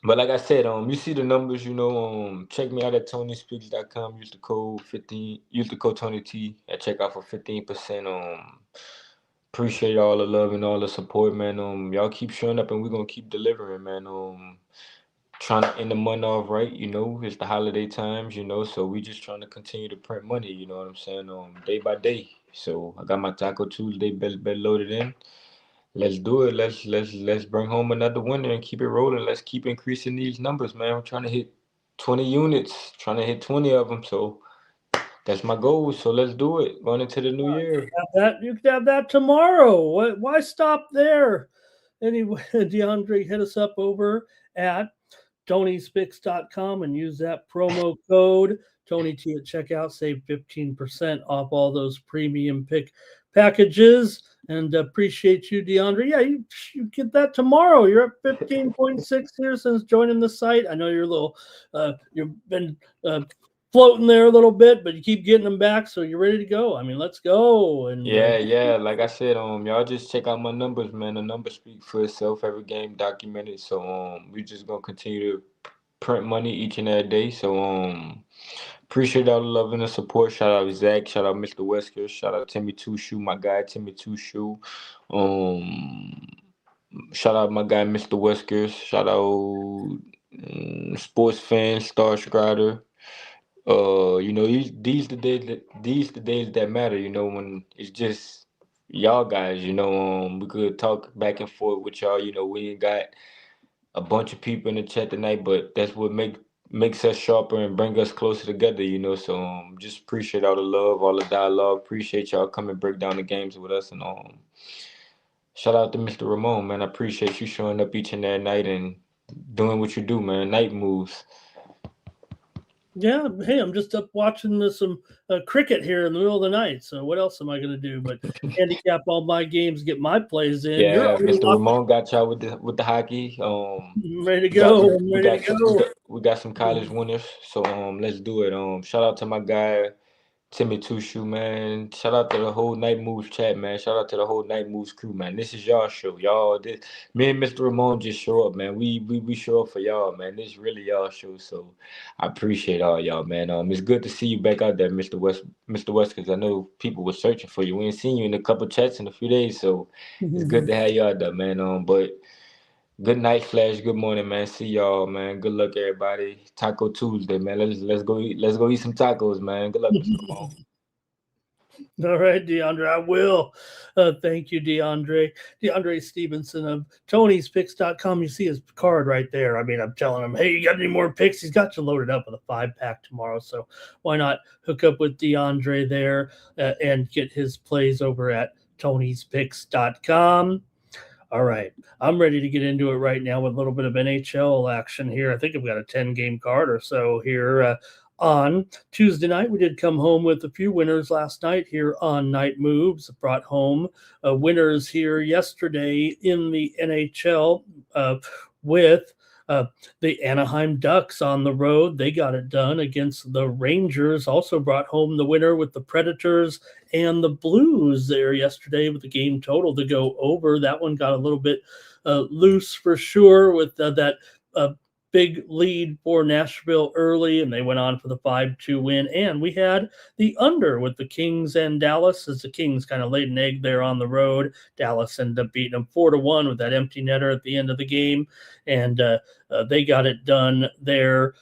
B: But like I said, you see the numbers, check me out at TonySpeaks.com. Use the code Tony T at checkout for 15%. Appreciate all the love and all the support, man. Y'all keep showing up and we're gonna keep delivering, man. Trying to end the month off right, it's the holiday times, so we just trying to continue to print money, you know what I'm saying? Day by day. So I got my Taco Tuesday bet loaded in. Let's do it. Let's bring home another winner and keep it rolling. Let's keep increasing these numbers, man. We're trying to hit 20 units, trying to hit 20 of them. So that's my goal. So let's do it. Going into the new year.
A: You could have that tomorrow. Why stop there? Anyway, DeAndre, hit us up over at TonySpicks.com and use that promo code Tony T at checkout. Save 15% off all those premium pick packages. And appreciate you, DeAndre. Yeah, you get that tomorrow. You're at 15.6 here since joining the site. I know you're a little, you've been floating there a little bit, but you keep getting them back, so you're ready to go. I mean, let's go. And
B: yeah. Like I said, y'all just check out my numbers, man. The numbers speak for itself. Every game documented. So we just gonna continue to print money each and every day. So appreciate all the love and the support. Shout out Zach. Shout out Mr. Wesker. Shout out Timmy Two Shoe, my guy Timmy Two Shoe. Shout out my guy Mr. Wesker. Shout out sports fan Star Strider. These the days that matter. When it's just y'all guys. We could talk back and forth with y'all. We ain't got a bunch of people in the chat tonight, but that's what makes us sharper and bring us closer together, So just appreciate all the love, all the dialogue. Appreciate y'all coming break down the games with us, and shout out to Mr. Ramon, man. I appreciate you showing up each and every night and doing what you do, man. Night moves.
A: Yeah, hey, I'm just up watching some cricket here in the middle of the night. So what else am I going to do but handicap all my games, get my plays in?
B: Yeah, Mr. Ramon got y'all with the hockey.
A: Ready to go.
B: We got some college winners, so let's do it. Shout out to my guy Timmy Two Shoe, man. Shout out to the whole Night Moves chat, man. Shout out to the whole Night Moves crew, man. This is y'all show, y'all. Me and Mr. Ramon just show up, man. We show up for y'all, man. This really y'all show, so I appreciate all y'all, man. It's good to see you back out there, Mr. West, because I know people were searching for you. We ain't seen you in a couple chats in a few days, so it's good to have you out there, man. But good night, Flash. Good morning, man. See y'all, man. Good luck, everybody. Taco Tuesday, man. Let's go eat some tacos, man. Good luck, Mr. Ramon.
A: All right, DeAndre, I will. Thank you, DeAndre. DeAndre Stevenson of Tony'sPicks.com. You see his card right there. I mean, I'm telling him, hey, you got any more picks? He's got you loaded up with a 5-pack tomorrow. So why not hook up with DeAndre there and get his plays over at Tony'sPicks.com. All right, I'm ready to get into it right now with a little bit of NHL action here. I think I've got a 10-game card or so here. On Tuesday night, we did come home with a few winners last night here on Night Moves. Brought home winners here yesterday in the NHL with the Anaheim Ducks on the road. They got it done against the Rangers. Also brought home the winner with the Predators and the Blues there yesterday with the game total to go over. That one got a little bit loose for sure with that big lead for Nashville early, and they went on for the 5-2 win. And we had the under with the Kings and Dallas, as the Kings kind of laid an egg there on the road. Dallas ended up beating them 4-1 with that empty netter at the end of the game, and they got it done there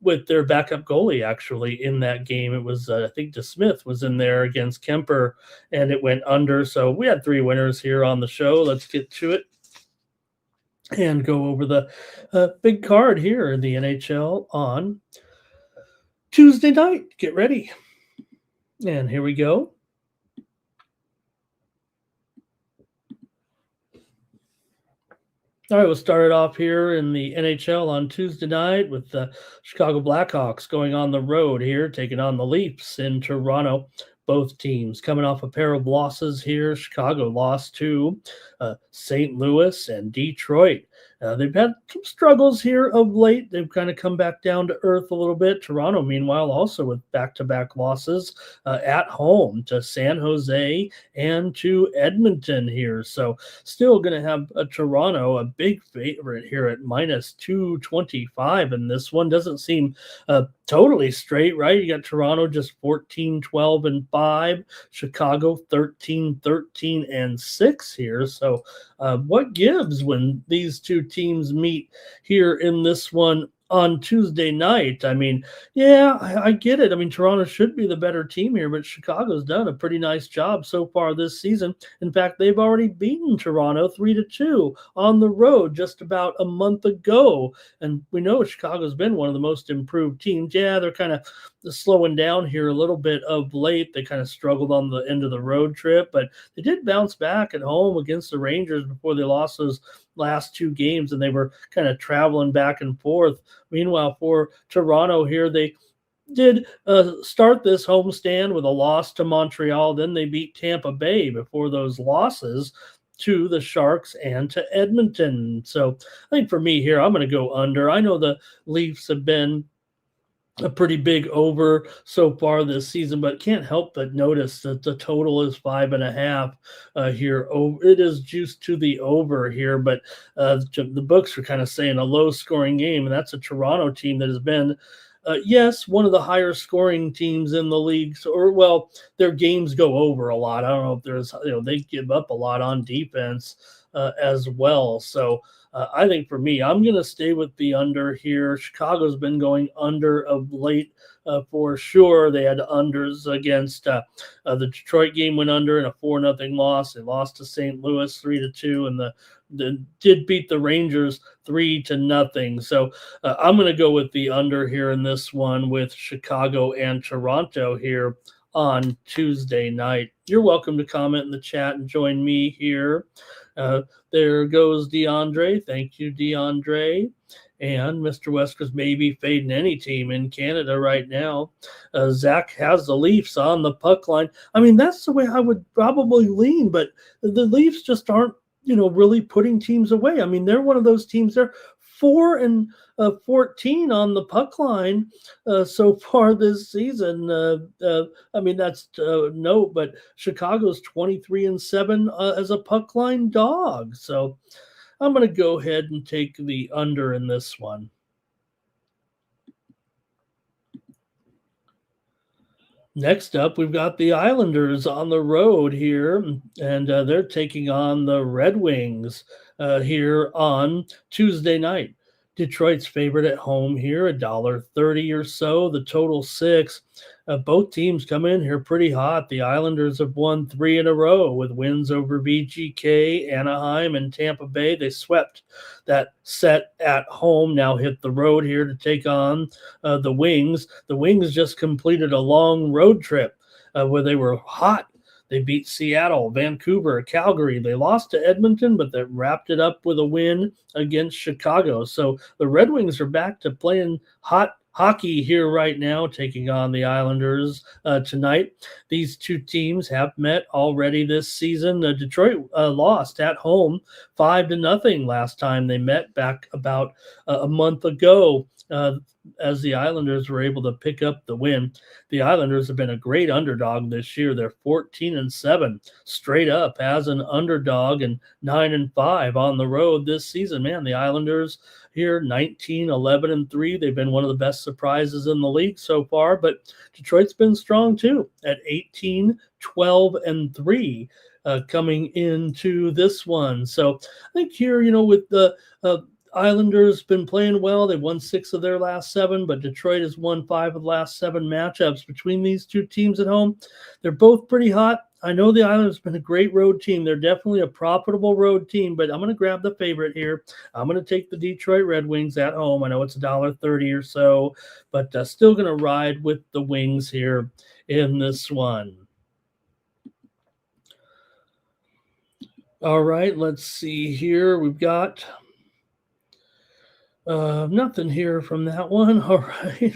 A: with their backup goalie actually in that game. It was, I think DeSmith was in there against Kemper, and it went under. So we had 3 winners here on the show. Let's get to it and go over the big card here in the NHL on Tuesday night. Get ready. And here we go. All right, we'll start it off here in the NHL on Tuesday night with the Chicago Blackhawks going on the road here, taking on the Leafs in Toronto. Both teams coming off a pair of losses here. Chicago lost to St. Louis and Detroit. They've had some struggles here of late. They've kind of come back down to earth a little bit. Toronto, meanwhile, also with back-to-back losses at home to San Jose and to Edmonton here. So still going to have Toronto, a big favorite here at minus 225. And this one doesn't seem totally straight, right? You got Toronto just 14-12-5, Chicago 13-13-6 here. So what gives when these two teams meet here in this one on Tuesday night? I mean, yeah, I get it. I mean, Toronto should be the better team here, but Chicago's done a pretty nice job so far this season. In fact, they've already beaten Toronto 3-2 on the road just about a month ago. And we know Chicago's been one of the most improved teams. Yeah, they're kind of slowing down here a little bit of late. They kind of struggled on the end of the road trip, but they did bounce back at home against the Rangers before they lost those last 2 games, and they were kind of traveling back and forth. Meanwhile, for Toronto here, they did start this homestand with a loss to Montreal. Then they beat Tampa Bay before those losses to the Sharks and to Edmonton. So I think for me here, I'm going to go under. I know the Leafs have been a pretty big over so far this season, but can't help but notice that the total is 5.5 here. It is juiced to the over here, but the books are kind of saying a low scoring game, and that's a Toronto team that has been yes, one of the higher scoring teams in the league. So, their games go over a lot. I don't know if there's, they give up a lot on defense as well. So I think for me, I'm going to stay with the under here. Chicago's been going under of late for sure. They had unders against the Detroit game, went under in a 4-0 loss. They lost to St. Louis 3-2, and did beat the Rangers 3-0. So I'm going to go with the under here in this one with Chicago and Toronto here on Tuesday night. You're welcome to comment in the chat and join me here. There goes DeAndre. Thank you, DeAndre. And Mr. Wesker's maybe fading any team in Canada right now. Zach has the Leafs on the puck line. I mean, that's the way I would probably lean, but the Leafs just aren't, really putting teams away. I mean, they're one of those teams, they're 4-14 on the puck line so far this season. I mean, that's note, but Chicago's 23-7 as a puck line dog. So I'm going to go ahead and take the under in this one. Next up, we've got the Islanders on the road here, and they're taking on the Red Wings here on Tuesday night. Detroit's favorite at home here, $1.30 or so. The total 6. Both teams come in here pretty hot. The Islanders have won 3 in a row with wins over VGK, Anaheim, and Tampa Bay. They swept that set at home, now hit the road here to take on the Wings. The Wings just completed a long road trip where they were hot. They beat Seattle, Vancouver, Calgary. They lost to Edmonton, but they wrapped it up with a win against Chicago. So the Red Wings are back to playing hot hockey here right now, taking on the Islanders tonight. These two teams have met already this season. Detroit lost at home 5-0 last time they met back about a month ago. As the Islanders were able to pick up the win. The Islanders have been a great underdog this year. They're 14-7 straight up as an underdog and 9-5 on the road this season. Man, the Islanders here 19-11-3. They've been one of the best surprises in the league so far, but Detroit's been strong too at 18-12-3. Coming into this one. So I think here, with the Islanders been playing well. They've won 6 of their last 7, but Detroit has won 5 of the last 7 matchups between these two teams at home. They're both pretty hot. I know the Islanders have been a great road team. They're definitely a profitable road team, but I'm going to grab the favorite here. I'm going to take the Detroit Red Wings at home. I know it's $1.30 or so, but still going to ride with the Wings here in this one. All right, let's see here. We've got nothing here from that one. All right.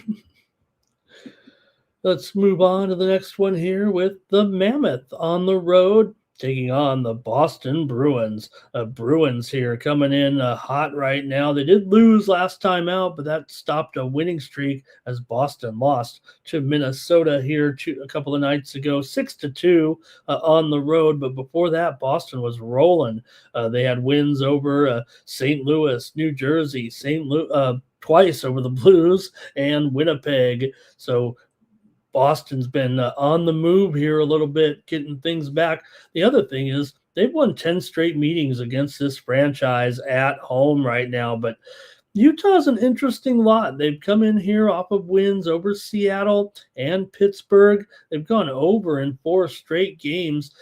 A: Let's move on to the next one here with the Mammoth on the road, taking on the Boston Bruins. Bruins here coming in hot right now. They did lose last time out, but that stopped a winning streak as Boston lost to Minnesota here a couple of nights ago, 6-2 on the road. But before that, Boston was rolling. They had wins over St. Louis, New Jersey, twice over the Blues, and Winnipeg. So Boston's been on the move here a little bit, getting things back. The other thing is they've won 10 straight meetings against this franchise at home right now, but Utah's an interesting lot. They've come in here off of wins over Seattle and Pittsburgh. They've gone over in 4 straight games.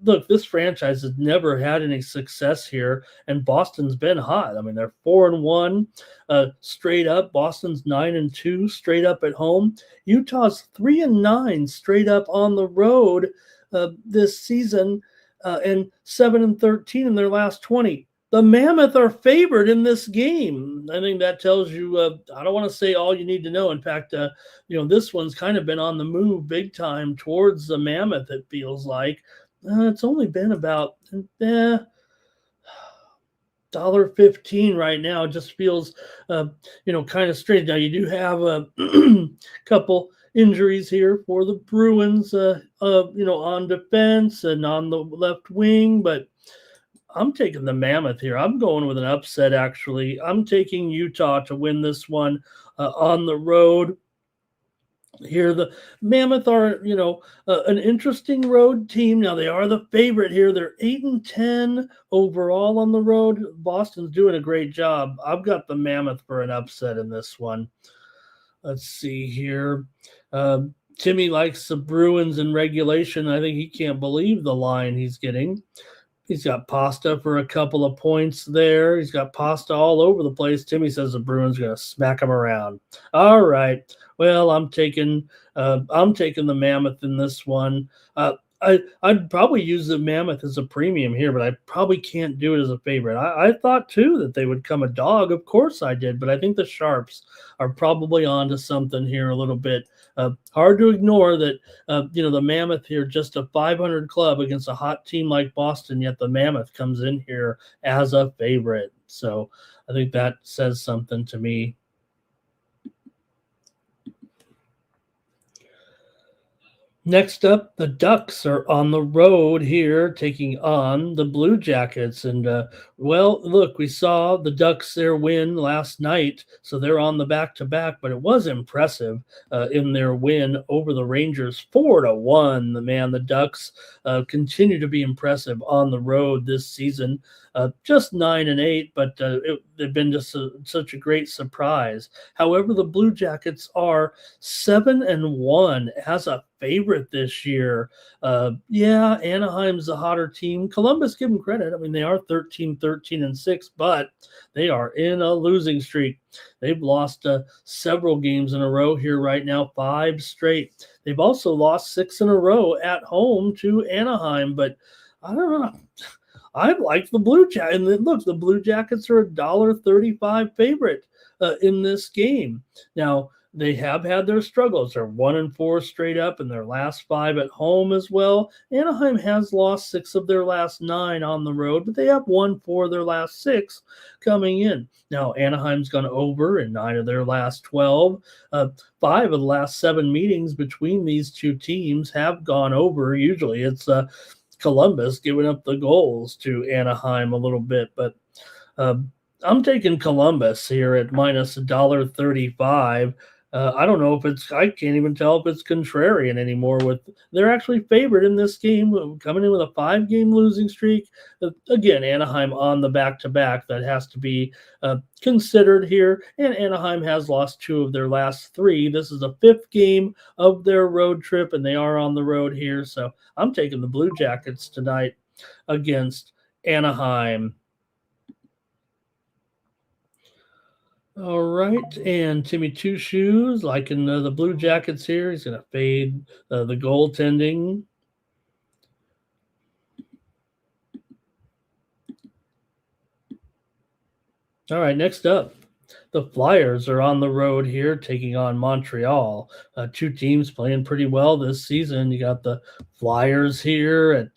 A: Look, this franchise has never had any success here, and Boston's been hot. I mean, they're 4-1 straight up. Boston's 9-2 straight up at home. Utah's 3-9 straight up on the road this season, and 7-13 in their last 20. The Mammoth are favored in this game. I think that tells you, I don't want to say all you need to know. In fact, this one's kind of been on the move big time towards the Mammoth, it feels like. It's only been about $1.15 right now. It just feels, kind of strange. Now, you do have a couple injuries here for the Bruins, on defense and on the left wing, but I'm taking the Mammoth here. I'm going with an upset, actually. I'm taking Utah to win this one on the road. Here, the Mammoth are, an interesting road team. Now, they are the favorite here. They're 8-10 overall on the road. Boston's doing a great job. I've got the Mammoth for an upset in this one. Let's see here. Timmy likes the Bruins in regulation. I think he can't believe the line he's getting. He's got Pasta for a couple of points there. He's got Pasta all over the place. Timmy says the Bruins are going to smack him around. All right. Well, I'm taking the Mammoth in this one. I'd probably use the Mammoth as a premium here, but I probably can't do it as a favorite. I thought, too, that they would come a dog. Of course I did, but I think the Sharps are probably onto something here a little bit. Hard to ignore that, the Mammoth here, just a 500 club against a hot team like Boston, yet the Mammoth comes in here as a favorite. So I think that says something to me. Next up, the Ducks are on the road here taking on the Blue Jackets. And, well, look, we saw the Ducks their win last night, so they're on the back to back, but it was impressive in their win over the Rangers 4-1. The Ducks continue to be impressive on the road this season. Just 9-8, but they've been just such a great surprise. However, the Blue Jackets are 7-1 as a favorite this year. Yeah, Anaheim's the hotter team. Columbus, give them credit. I mean, they are 13-6, but they are in a losing streak. They've lost several games in a row here right now, 5 straight. They've also lost 6 in a row at home to Anaheim, but I don't know. I like the Blue Jackets. And look, the Blue Jackets are $1.35 favorite in this game. Now, they have had their struggles. They're 1-4 straight up in their last 5 at home as well. Anaheim has lost 6 of their last 9 on the road, but they have won 4 of their last 6 coming in. Now, Anaheim's gone over in 9 of their last 12. 5 of the last 7 meetings between these two teams have gone over. Usually it's Columbus giving up the goals to Anaheim a little bit, but I'm taking Columbus here at minus $1.35. I don't know if I can't even tell if it's contrarian anymore. They're actually favored in this game, coming in with a 5-game losing streak. Again, Anaheim on the back-to-back. That has to be considered here. And Anaheim has lost 2 of their last 3. This is the 5th game of their road trip, and they are on the road here. So I'm taking the Blue Jackets tonight against Anaheim. All right, and Timmy Two Shoes liking the Blue Jackets here. He's going to fade the goaltending. All right, next up, the Flyers are on the road here taking on Montreal. 2 teams playing pretty well this season. You got the Flyers here at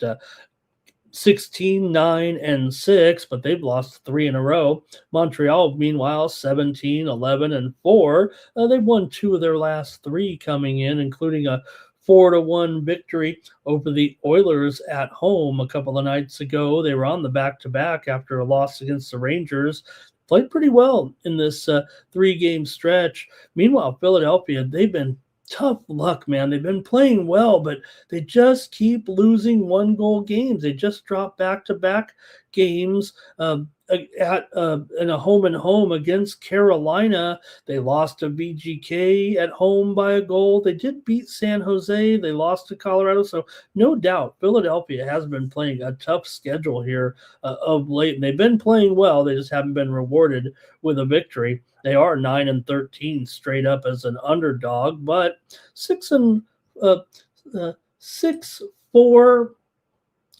A: 16-9-6, but they've lost 3 in a row. Montreal, meanwhile, 17-11-4. They've won 2 of their last 3 coming in, including a 4-1 victory over the Oilers at home a couple of nights ago. They were on the back-to-back after a loss against the Rangers. Played pretty well in this 3-game stretch. Meanwhile, Philadelphia, they've been tough luck, man. They've been playing well, but they just keep losing 1-goal games. They just dropped back-to-back games in a home against Carolina. They lost to VGK at home by a goal. They did beat San Jose. They lost to Colorado. So no doubt Philadelphia has been playing a tough schedule here of late, and they've been playing well. They just haven't been rewarded with a victory. They are 9-13 straight up as an underdog, but 6-4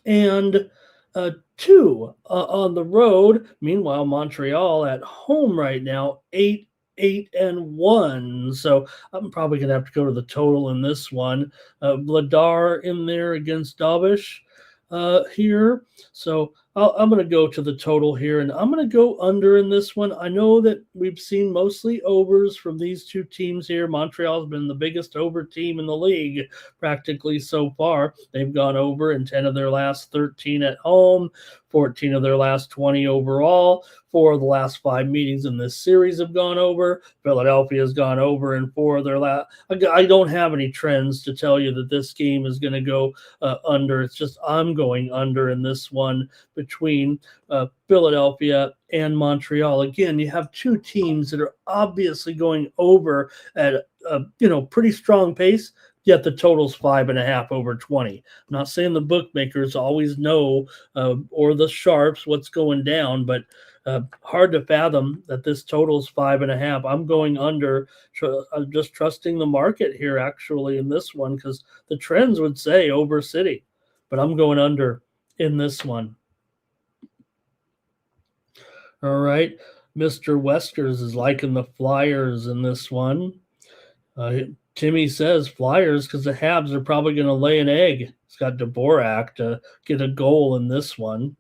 A: and 2 on the road. Meanwhile, Montreal at home right now, 8-1. So I'm probably going to have to go to the total in this one. Vladar in there against Davish here. So I'm going to go to the total here, and I'm going to go under in this one. I know that we've seen mostly overs from these 2 teams here. Montreal's been the biggest over team in the league practically so far. They've gone over in 10 of their last 13 at home, 14 of their last 20 overall. 4 of the last 5 meetings in this series have gone over. Philadelphia's gone over in 4 of their last. I don't have any trends to tell you that this game is going to go under. It's just I'm going under in this one between Philadelphia and Montreal. Again, you have 2 teams that are obviously going over at a pretty strong pace. Yet the total's 5.5 over 20. I'm not saying the bookmakers always know or the sharps what's going down, but hard to fathom that this total's 5.5. I'm going under, just trusting the market here actually in this one, because the trends would say over City, but I'm going under in this one. All right, Mr. Weskers is liking the Flyers in this one. Timmy says Flyers because the Habs are probably going to lay an egg. It's got Dvorak to get a goal in this one.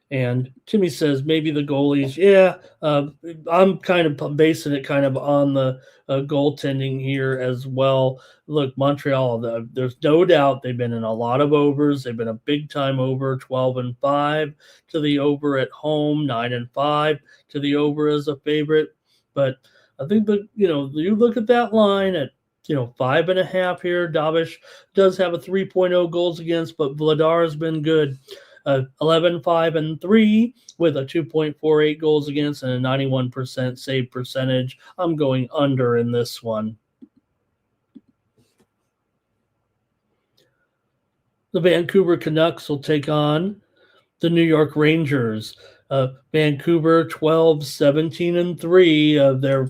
A: And Timmy says maybe the goalies. Yeah, I'm kind of basing it kind of on the goaltending here as well. Look, Montreal, there's no doubt they've been in a lot of overs. They've been a big time over, 12-5 to the over at home, 9-5 to the over as a favorite. But I think that, you look at that line at 5.5 here. Davish does have a 3.0 goals against, but Vladar has been good. 11, 5, and 3 with a 2.48 goals against and a 91% save percentage. I'm going under in this one. The Vancouver Canucks will take on the New York Rangers. Vancouver 12, 17, and 3. They're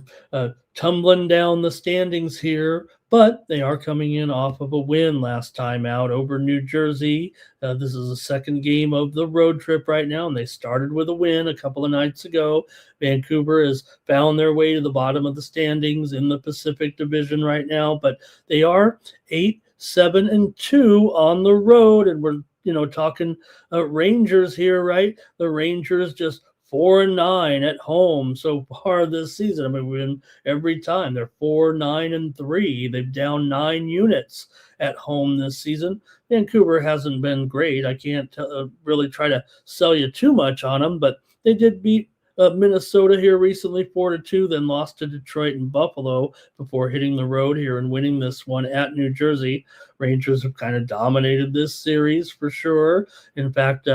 A: tumbling down the standings here, but they are coming in off of a win last time out over New Jersey. This is the second game of the road trip right now, and they started with a win a couple of nights ago. Vancouver has found their way to the bottom of the standings in the Pacific Division right now, but they are 8, 7, and 2 on the road, and we're talking Rangers here, right? The Rangers just 4-9 at home so far this season. I mean, we win every time. They're 4, 9, and 3. They've down 9 units at home this season. Vancouver hasn't been great. I can't really try to sell you too much on them, but they did beat Minnesota here recently 4-2, then lost to Detroit and Buffalo before hitting the road here and winning this one at New Jersey. Rangers have kind of dominated this series for sure. In fact,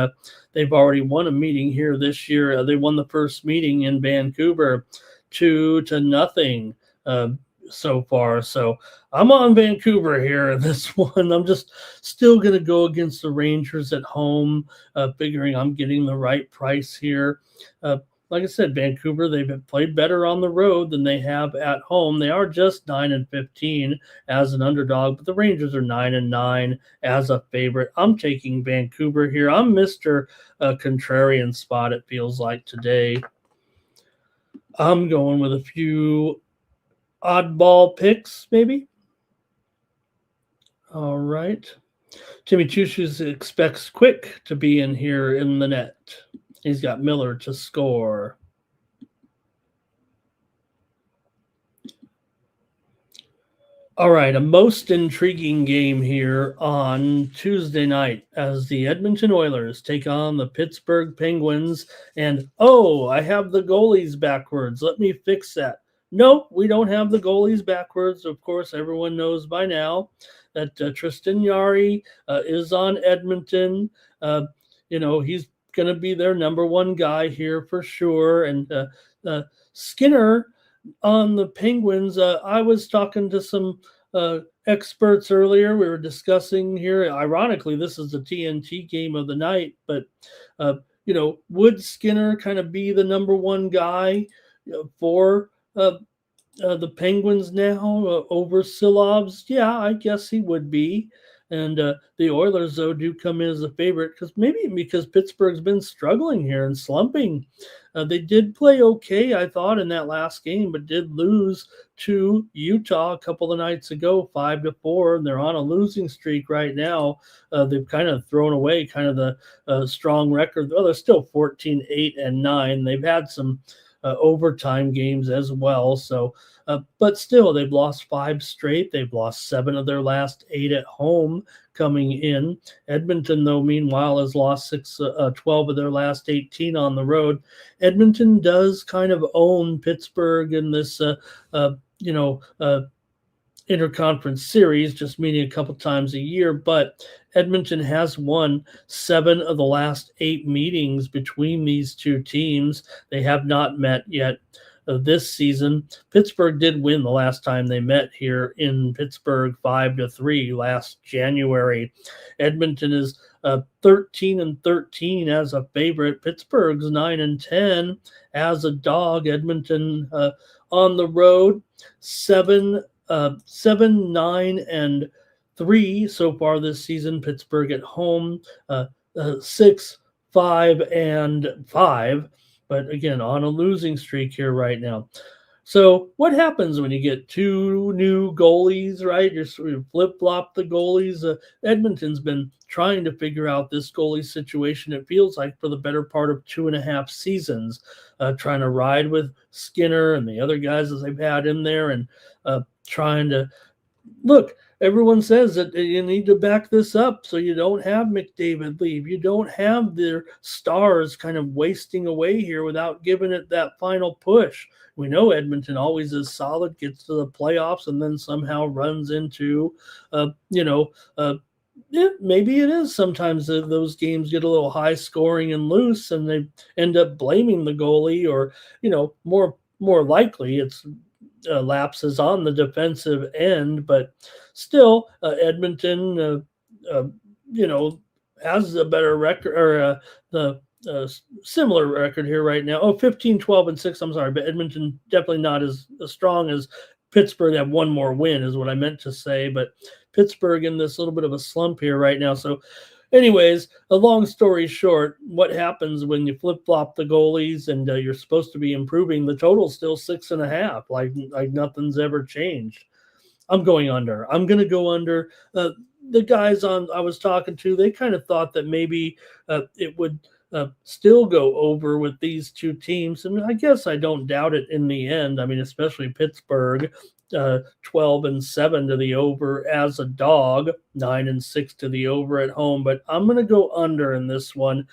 A: they've already won a meeting here this year. They won the first meeting in Vancouver 2-0 so far. So I'm on Vancouver here in this one. I'm just still going to go against the Rangers at home, figuring I'm getting the right price here. Like I said, Vancouver, they've played better on the road than they have at home. They are just 9-15 as an underdog, but the Rangers are 9-9 as a favorite. I'm taking Vancouver here. I'm Mr. Contrarian spot, it feels like today. I'm going with a few oddball picks, maybe. All right. Jimmy Choo-Shoes expects Quick to be in here in the net. He's got Miller to score. All right, a most intriguing game here on Tuesday night as the Edmonton Oilers take on the Pittsburgh Penguins. And, I have the goalies backwards. Let me fix that. Nope, we don't have the goalies backwards. Of course, everyone knows by now that Tristan Jarry is on Edmonton. He's going to be their number one guy here for sure. And Skinner on the Penguins, I was talking to some experts earlier. We were discussing here, ironically, this is the TNT game of the night, but, would Skinner kind of be the number one guy for the Penguins now over Silovs? Yeah, I guess he would be. And the Oilers, though, do come in as a favorite because Pittsburgh's been struggling here and slumping. They did play okay, I thought, in that last game, but did lose to Utah a couple of nights ago, 5-4, and they're on a losing streak right now. They've kind of thrown away kind of the strong record. Well, they're still 14, 8, and 9. They've had some overtime games as well. So, but still, they've lost 5 straight. They've lost 7 of their last 8 at home coming in. Edmonton, though, meanwhile, has lost 12 of their last 18 on the road. Edmonton does kind of own Pittsburgh in this, interconference series, just meeting a couple times a year, but Edmonton has won 7 of the last 8 meetings between these two teams. They have not met yet this season. Pittsburgh did win the last time they met here in Pittsburgh 5-3 last January. Edmonton is 13-13 as a favorite. Pittsburgh's 9-10 as a dog. Edmonton on the road 7, 9, and 3 so far this season. Pittsburgh at home 6, 5, and 5. But again, on a losing streak here right now. So what happens when you get two new goalies, right? You're sort of flip-flop the goalies. Edmonton's been trying to figure out this goalie situation, it feels like, for the better part of 2.5 seasons, trying to ride with Skinner and the other guys that they've had in there, and trying to look. Everyone says that you need to back this up so you don't have McDavid leave. You don't have their stars kind of wasting away here without giving it that final push. We know Edmonton always is solid, gets to the playoffs, and then somehow runs into, you know, yeah, maybe it is sometimes that those games get a little high scoring and loose, and they end up blaming the goalie, or more likely it's lapses on the defensive end. But still, Edmonton, uh, you know, has a better record, or the similar record here right now. Oh, 15-12-6. I'm sorry, but Edmonton definitely not as strong as Pittsburgh. They have one more win, is what I meant to say. But Pittsburgh in this little bit of a slump here right now. So anyways, a long story short, what happens when you flip flop the goalies and you're supposed to be improving? The total's still 6.5, like nothing's ever changed. I'm going under. I'm going to go under. The guys I was talking to, they kind of thought that maybe it would still go over with these two teams, and I guess I don't doubt it in the end. I mean, especially Pittsburgh. 12-7 to the over as a dog, 9-6 to the over at home. But I'm going to go under in this one.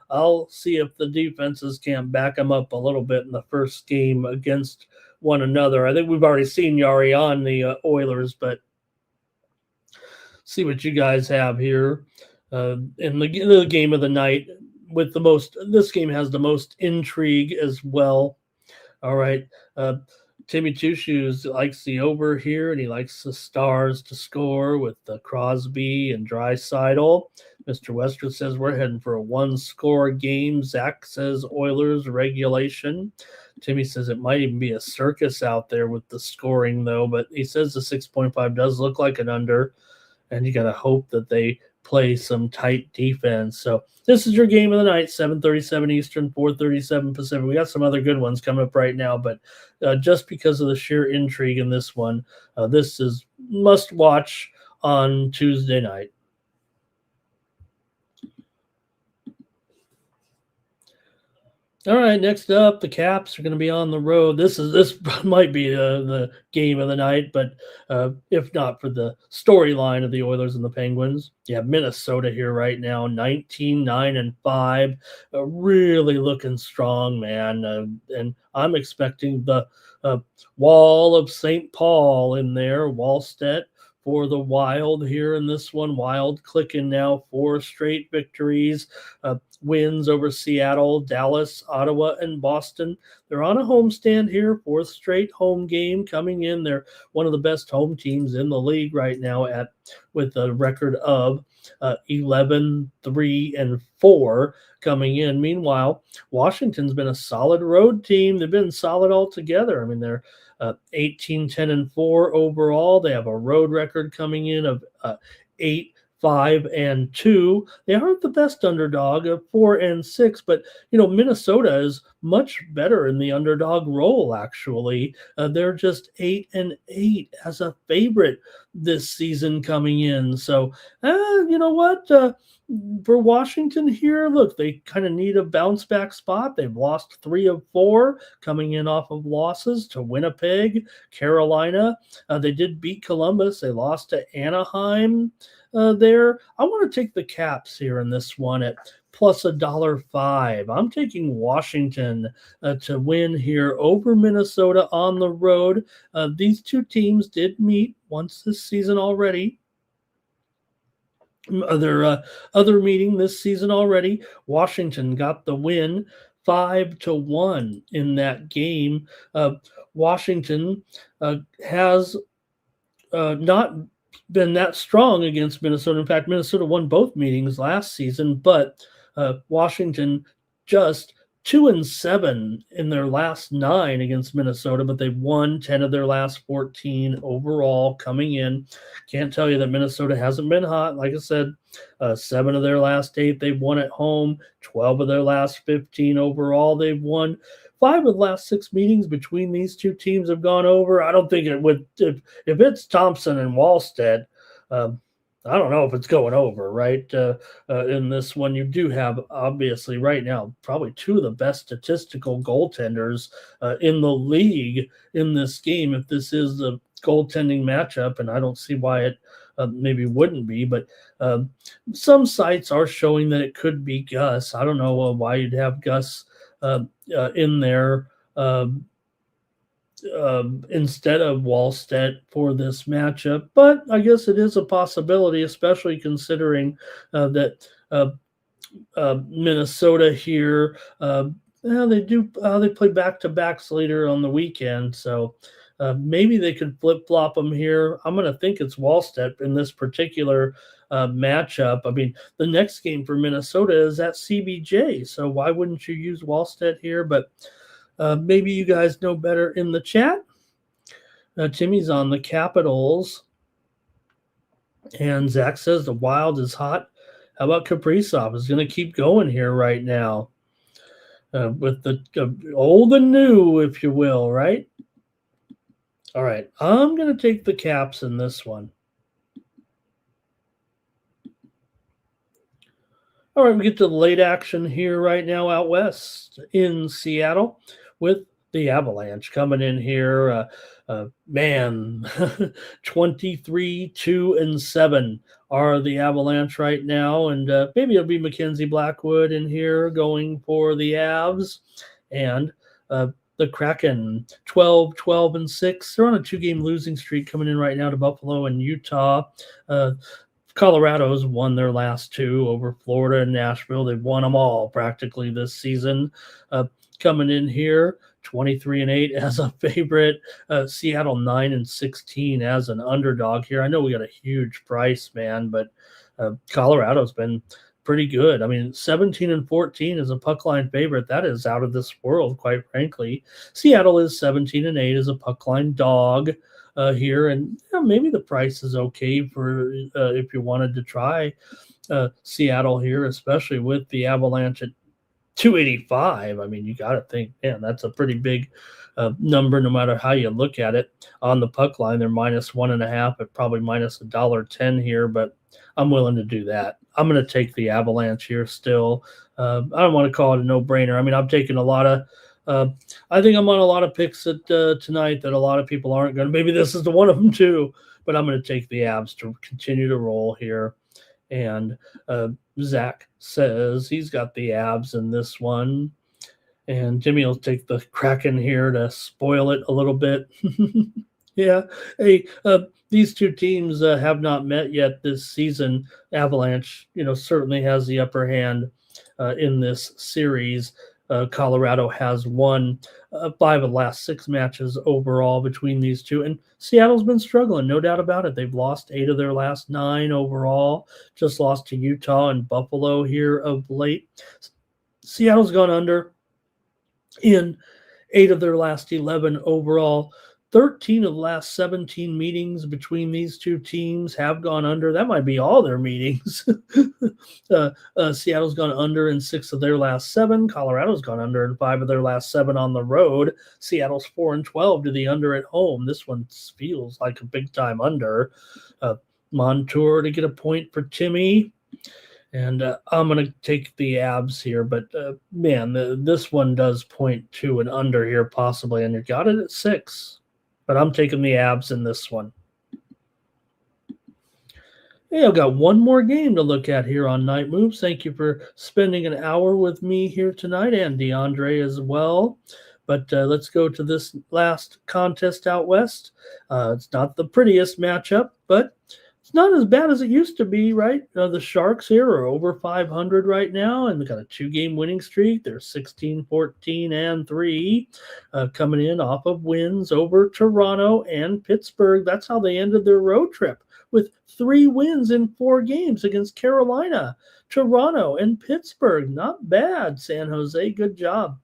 A: I'll see if the defenses can back them up a little bit in the first game against one another. I think we've already seen Yari on the Oilers, but see what you guys have here in the game of the night. With the most, this game has the most intrigue as well. All right. Timmy Two Shoes likes the over here, and he likes the Stars to score with Crosby and Draisaitl. Mr. Wester says we're heading for a one-score game. Zach says Oilers regulation. Timmy says it might even be a circus out there with the scoring, though, but he says the 6.5 does look like an under, and you got to hope that they play some tight defense. So this is your game of the night, 7:37 Eastern, 4:37 Pacific. We got some other good ones coming up right now, but just because of the sheer intrigue in this one, this is must watch on Tuesday night. All right, next up, the Caps are going to be on the road. This might be the game of the night, but if not for the storyline of the Oilers and the Penguins, you have Minnesota here right now, 19-9-5, really looking strong, man. And I'm expecting the Wall of St. Paul in there, Wallstedt, for the Wild here in this one. Wild clicking now 4 straight victories, wins over Seattle, Dallas, Ottawa, and Boston. They're on a homestand here, 4th straight home game coming in. They're one of the best home teams in the league right now with a record of 11-3-4 coming in. Meanwhile, Washington's been a solid road team. They've been solid altogether. I mean, they're 18-10-4 overall. They have a road record coming in of 8-5-2. They aren't the best underdog of 4-6, but Minnesota is much better in the underdog role. Actually, they're just 8-8 as a favorite this season coming in. So, you know what? For Washington here, look, they kind of need a bounce back spot. They've lost 3 of 4 coming in off of losses to Winnipeg, Carolina. They did beat Columbus. They lost to Anaheim there. I want to take the Caps here in this one at plus $1.05. I'm taking Washington to win here over Minnesota on the road. These two teams did meet once this season already. Other meeting this season already. Washington got the win 5-1 in that game. Washington has not been that strong against Minnesota. In fact, Minnesota won both meetings last season, but Washington just 2-7 in their last 9 against Minnesota, but they've won 10 of their last 14 overall coming in. Can't tell you that Minnesota hasn't been hot. Like I said, 7 of their last 8 they've won at home, 12 of their last 15 overall they've won. 5 of the last 6 meetings between these two teams have gone over. I don't think it would if it's Thompson and Wallstedt. I don't know if it's going over, right? In this one, you do have, obviously, right now, probably 2 of the best statistical goaltenders in the league in this game. If this is a goaltending matchup, and I don't see why it maybe wouldn't be, but some sites are showing that it could be Gus. I don't know why you'd have Gus in there. Instead of Wallstedt for this matchup, but I guess it is a possibility, especially considering that Minnesota here, they play back-to-backs later on the weekend, so maybe they could flip-flop them here. I'm going to think it's Wallstedt in this particular matchup. I mean, the next game for Minnesota is at CBJ, so why wouldn't you use Wallstedt here? But maybe you guys know better in the chat. Timmy's on the Capitals. And Zach says the Wild is hot. How about Kaprizov is going to keep going here right now with the old and new, if you will, right? All right, I'm going to take the Caps in this one. All right, we get to the late action here right now out west in Seattle with the Avalanche coming in here. Man, 23-2-7 are the Avalanche right now, and maybe it'll be Mackenzie Blackwood in here going for the Avs, and the Kraken 12-12-6. They're on a 2-game losing streak coming in right now to Buffalo and Utah. Colorado's won their last 2 over Florida and Nashville. They've won them all practically this season. Coming in here, 23-8 as a favorite. Seattle 9-16 as an underdog here. I know we got a huge price, man, but Colorado's been pretty good. I mean, 17-14 is a puck line favorite. That is out of this world, quite frankly. Seattle is 17-8 as a puck line dog here, and maybe the price is okay for if you wanted to try Seattle here, especially with the Avalanche at 285. I mean, you got to think, man, that's a pretty big number no matter how you look at it. On the puck line, they're -1.5 at probably minus $1.10 here, but I'm willing to do that. I'm going to take the Avalanche here still. I don't want to call it a no-brainer. I mean, I'm taking a lot of I think I'm on a lot of picks tonight that a lot of people aren't going to. Maybe this is the one of them too, but I'm going to take the Avs to continue to roll here. And Zach says he's got the Avs in this one. And Jimmy will take the Kraken here to spoil it a little bit. Yeah. Hey, these two teams have not met yet this season. Avalanche, certainly has the upper hand in this series. Colorado has won 5 of the last 6 matches overall between these two. And Seattle's been struggling, no doubt about it. They've lost 8 of their last 9 overall, just lost to Utah and Buffalo here of late. Seattle's gone under in 8 of their last 11 overall. 13 of the last 17 meetings between these two teams have gone under. That might be all their meetings. Seattle's gone under in 6 of their last 7. Colorado's gone under in 5 of their last 7 on the road. Seattle's 4-12 to the under at home. This one feels like a big-time under. Montour to get a point for Timmy. And I'm going to take the Avs here. But, man, this one does point to an under here possibly. And you got it at 6. But I'm taking the Avs in this one. Hey, I've got one more game to look at here on Night Moves. Thank you for spending an hour with me here tonight, and DeAndre as well. But let's go to this last contest out west. It's not the prettiest matchup, but it's not as bad as it used to be, right? The Sharks here are over 500 right now, and they've got a 2-game winning streak. They're 16-14-3, coming in off of wins over Toronto and Pittsburgh. That's how they ended their road trip, with 3 wins in 4 games against Carolina, Toronto, and Pittsburgh. Not bad, San Jose. Good job.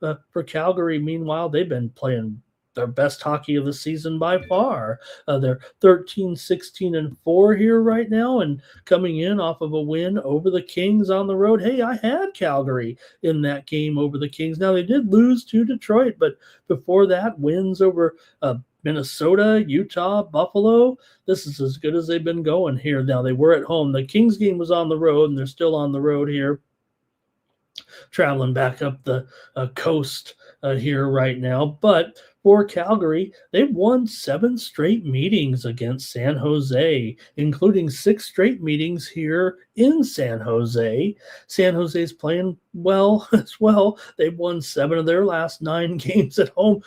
A: For Calgary, meanwhile, they've been playing their best hockey of the season by far. They're 13, 16, and 4 here right now, and coming in off of a win over the Kings on the road. Hey, I had Calgary in that game over the Kings. Now, they did lose to Detroit, but before that, wins over Minnesota, Utah, Buffalo. This is as good as they've been going here. Now, they were at home. The Kings game was on the road, and they're still on the road here, traveling back up the coast here right now. But for Calgary, they've won 7 straight meetings against San Jose, including 6 straight meetings here in San Jose. San Jose's playing well as well. They've won 7 of their last 9 games at home.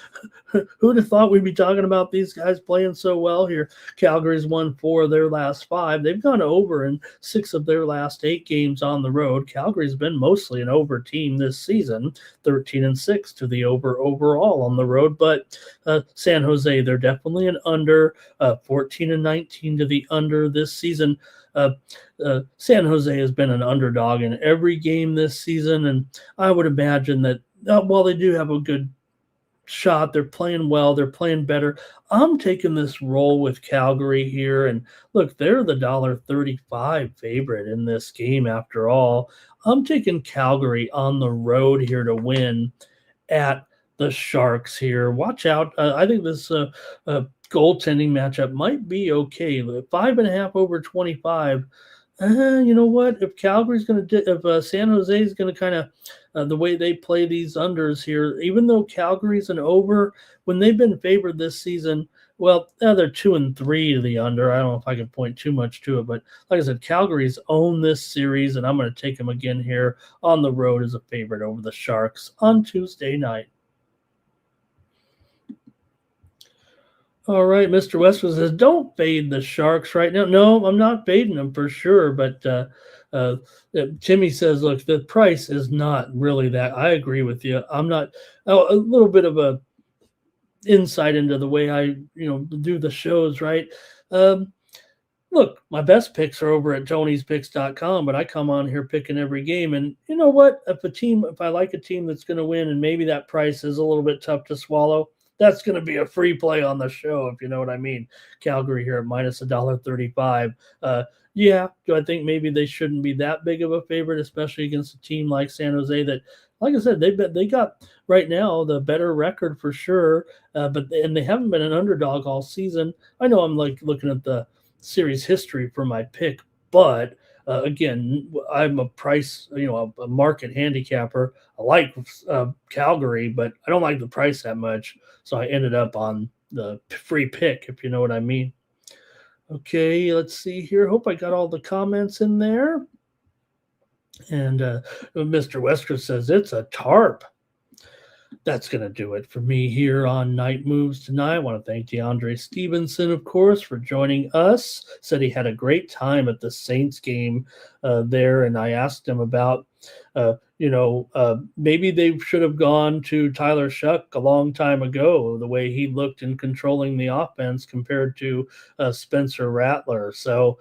A: Who'd have thought we'd be talking about these guys playing so well here? Calgary's won 4 of their last 5. They've gone over in 6 of their last 8 games on the road. Calgary's been mostly an over team this season, 13-6 to the over overall on the road. But San Jose, they're definitely an under, 14-19 to the under this season. San Jose has been an underdog in every game this season, and I would imagine that while they do have a good shot, they're playing well, they're playing better. I'm taking this roll with Calgary here, and look, they're the $1.35 favorite in this game after all. I'm taking Calgary on the road here to win at the Sharks here. Watch out. I think this goaltending matchup might be okay. 5.5 over 25. You know what? If Calgary's going to, if San Jose is going to kind of the way they play these unders here, even though Calgary's an over, when they've been favored this season, well, they're 2-3 to the under. I don't know if I can point too much to it, but like I said, Calgary's owned this series, and I'm going to take them again here on the road as a favorite over the Sharks on Tuesday night. All right, Mr. Westwood says, don't fade the Sharks right now. No, I'm not fading them for sure, but Timmy says, look, the price is not really that. I agree with you. I'm not a little bit of a insight into the way I do the shows, right? Look, my best picks are over at tonyspicks.com, but I come on here picking every game. And you know what? If I like a team that's going to win and maybe that price is a little bit tough to swallow, that's going to be a free play on the show, if you know what I mean. Calgary here at minus $1.35. Yeah, do I think maybe they shouldn't be that big of a favorite, especially against a team like San Jose that, like I said, they got right now the better record for sure, but they haven't been an underdog all season. I know I'm like looking at the series history for my pick, but again, I'm a a market handicapper. I like Calgary, but I don't like the price that much. So I ended up on the free pick, if you know what I mean. Okay, let's see here. Hope I got all the comments in there. And Mr. Wesker says it's a tarp. That's going to do it for me here on Night Moves tonight. I want to thank DeAndre Stevenson, of course, for joining us. Said he had a great time at the Saints game there, and I asked him about, maybe they should have gone to Tyler Shuck a long time ago, the way he looked in controlling the offense compared to Spencer Rattler. So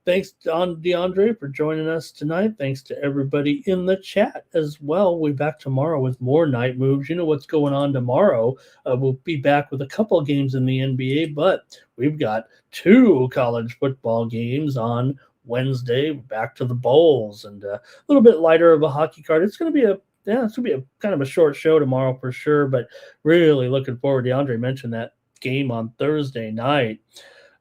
A: thanks, DeAndre, for joining us tonight. Thanks to everybody in the chat as well. We'll be back tomorrow with more Night Moves. You know what's going on tomorrow. We'll be back with a couple of games in the NBA, but we've got 2 college football games on Wednesday. Back to the bowls and a little bit lighter of a hockey card. It's going to be a kind of a short show tomorrow for sure, but really looking forward. DeAndre mentioned that game on Thursday night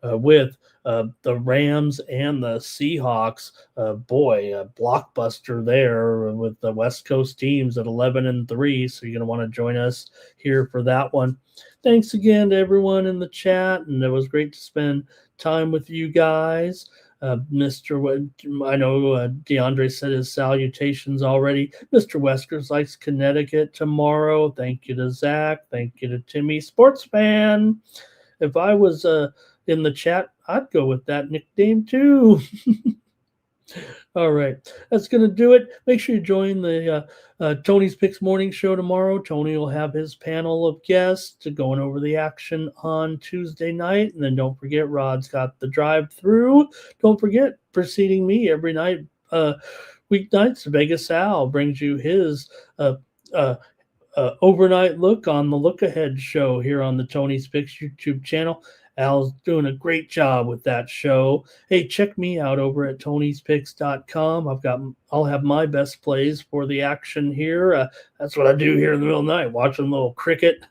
A: with the Rams and the Seahawks. A blockbuster there with the West Coast teams at 11-3. So you're going to want to join us here for that one. Thanks again to everyone in the chat, and it was great to spend time with you guys. I know DeAndre said his salutations already. Mr. Weskers likes Connecticut tomorrow. Thank you to Zach. Thank you to Timmy. Sports fan. If I was in the chat, I'd go with that nickname too. All right, that's going to do it. Make sure you join the Tony's Picks morning show tomorrow. Tony will have his panel of guests going over the action on Tuesday night. And then don't forget, Rod's got the drive-through. Don't forget, preceding me every night, weeknights, Vegas Al brings you his overnight look on the Look Ahead show here on the Tony's Picks YouTube channel. Al's doing a great job with that show. Hey, check me out over at tonyspicks.com. I'll have my best plays for the action here. That's what I do here in the middle of the night, watching a little cricket,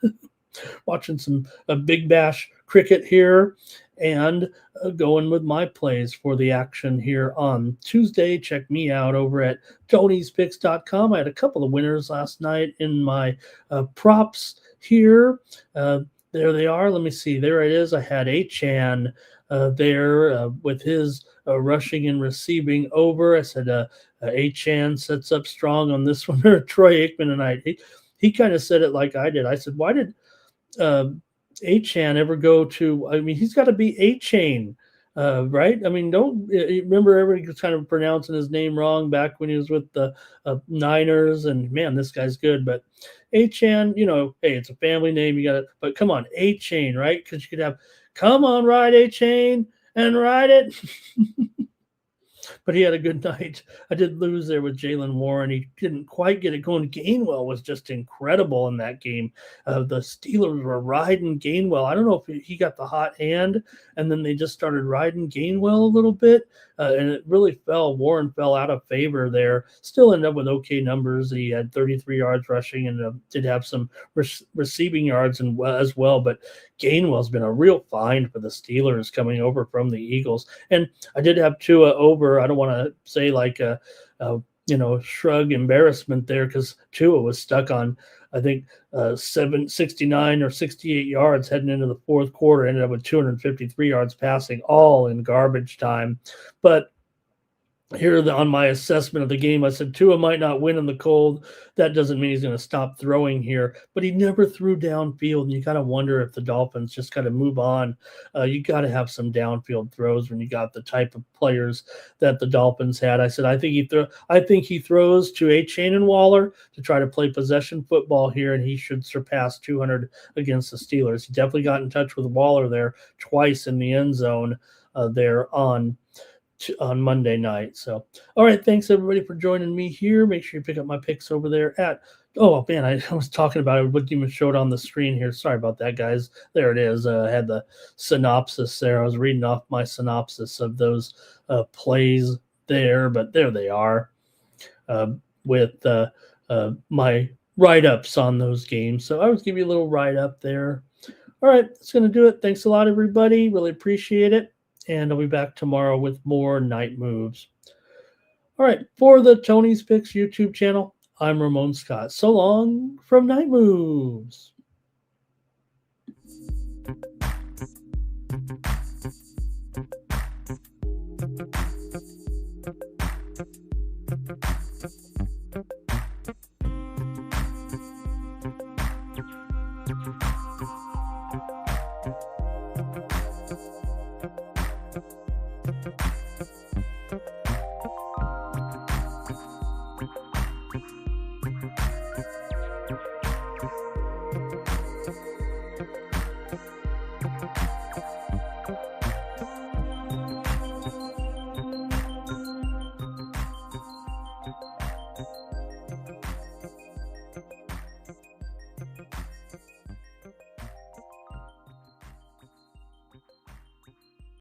A: watching some Big Bash cricket here, and going with my plays for the action here on Tuesday. Check me out over at tonyspicks.com. I had a couple of winners last night in my props here. There they are. Let me see. There it is. I had Achan there with his rushing and receiving over. I said Achan sets up strong on this one. Troy Aikman tonight. He kind of said it like I did. I said, why did Achan ever go to? I mean, he's got to be A-Chain, right? I mean, don't remember everybody kind of pronouncing his name wrong back when he was with the Niners. And man, this guy's good, but Achan, hey, it's a family name. You got it, but come on, A-Chain, right? Because you could have, come on, ride A-Chain and ride it. But he had a good night. I did lose there with Jalen Warren. He didn't quite get it going. Gainwell was just incredible in that game. The Steelers were riding Gainwell. I don't know if he got the hot hand, and then they just started riding Gainwell a little bit, and it really fell. Warren fell out of favor there. Still ended up with okay numbers. He had 33 yards rushing and did have some receiving yards as well, but Gainwell's been a real find for the Steelers coming over from the Eagles. And I did have Tua over. I don't want to say like a shrug embarrassment there, because Tua was stuck on, I think, 769 or 68 yards heading into the fourth quarter, ended up with 253 yards passing, all in garbage time. But here on my assessment of the game, I said Tua might not win in the cold. That doesn't mean he's going to stop throwing here, but he never threw downfield, and you got to wonder if the Dolphins just got to move on. You got to have some downfield throws when you got the type of players that the Dolphins had. I said I think he throws to Achane and Waller to try to play possession football here, and he should surpass 200 against the Steelers. He definitely got in touch with Waller there twice in the end zone there on Monday night. So, all right, thanks everybody for joining me here. Make sure you pick up my picks over there at, oh man, I was talking about it, wouldn't even show it on the screen here. Sorry about that, guys. There it is. I had the synopsis there. I was reading off my synopsis of those plays there, but there they are with my write-ups on those games. So I was giving you a little write-up there. All right, that's going to do it. Thanks a lot, everybody. Really appreciate it. And I'll be back tomorrow with more night moves. All right, for the Tony's Picks YouTube channel, I'm Ramon Scott. So long from Night Moves.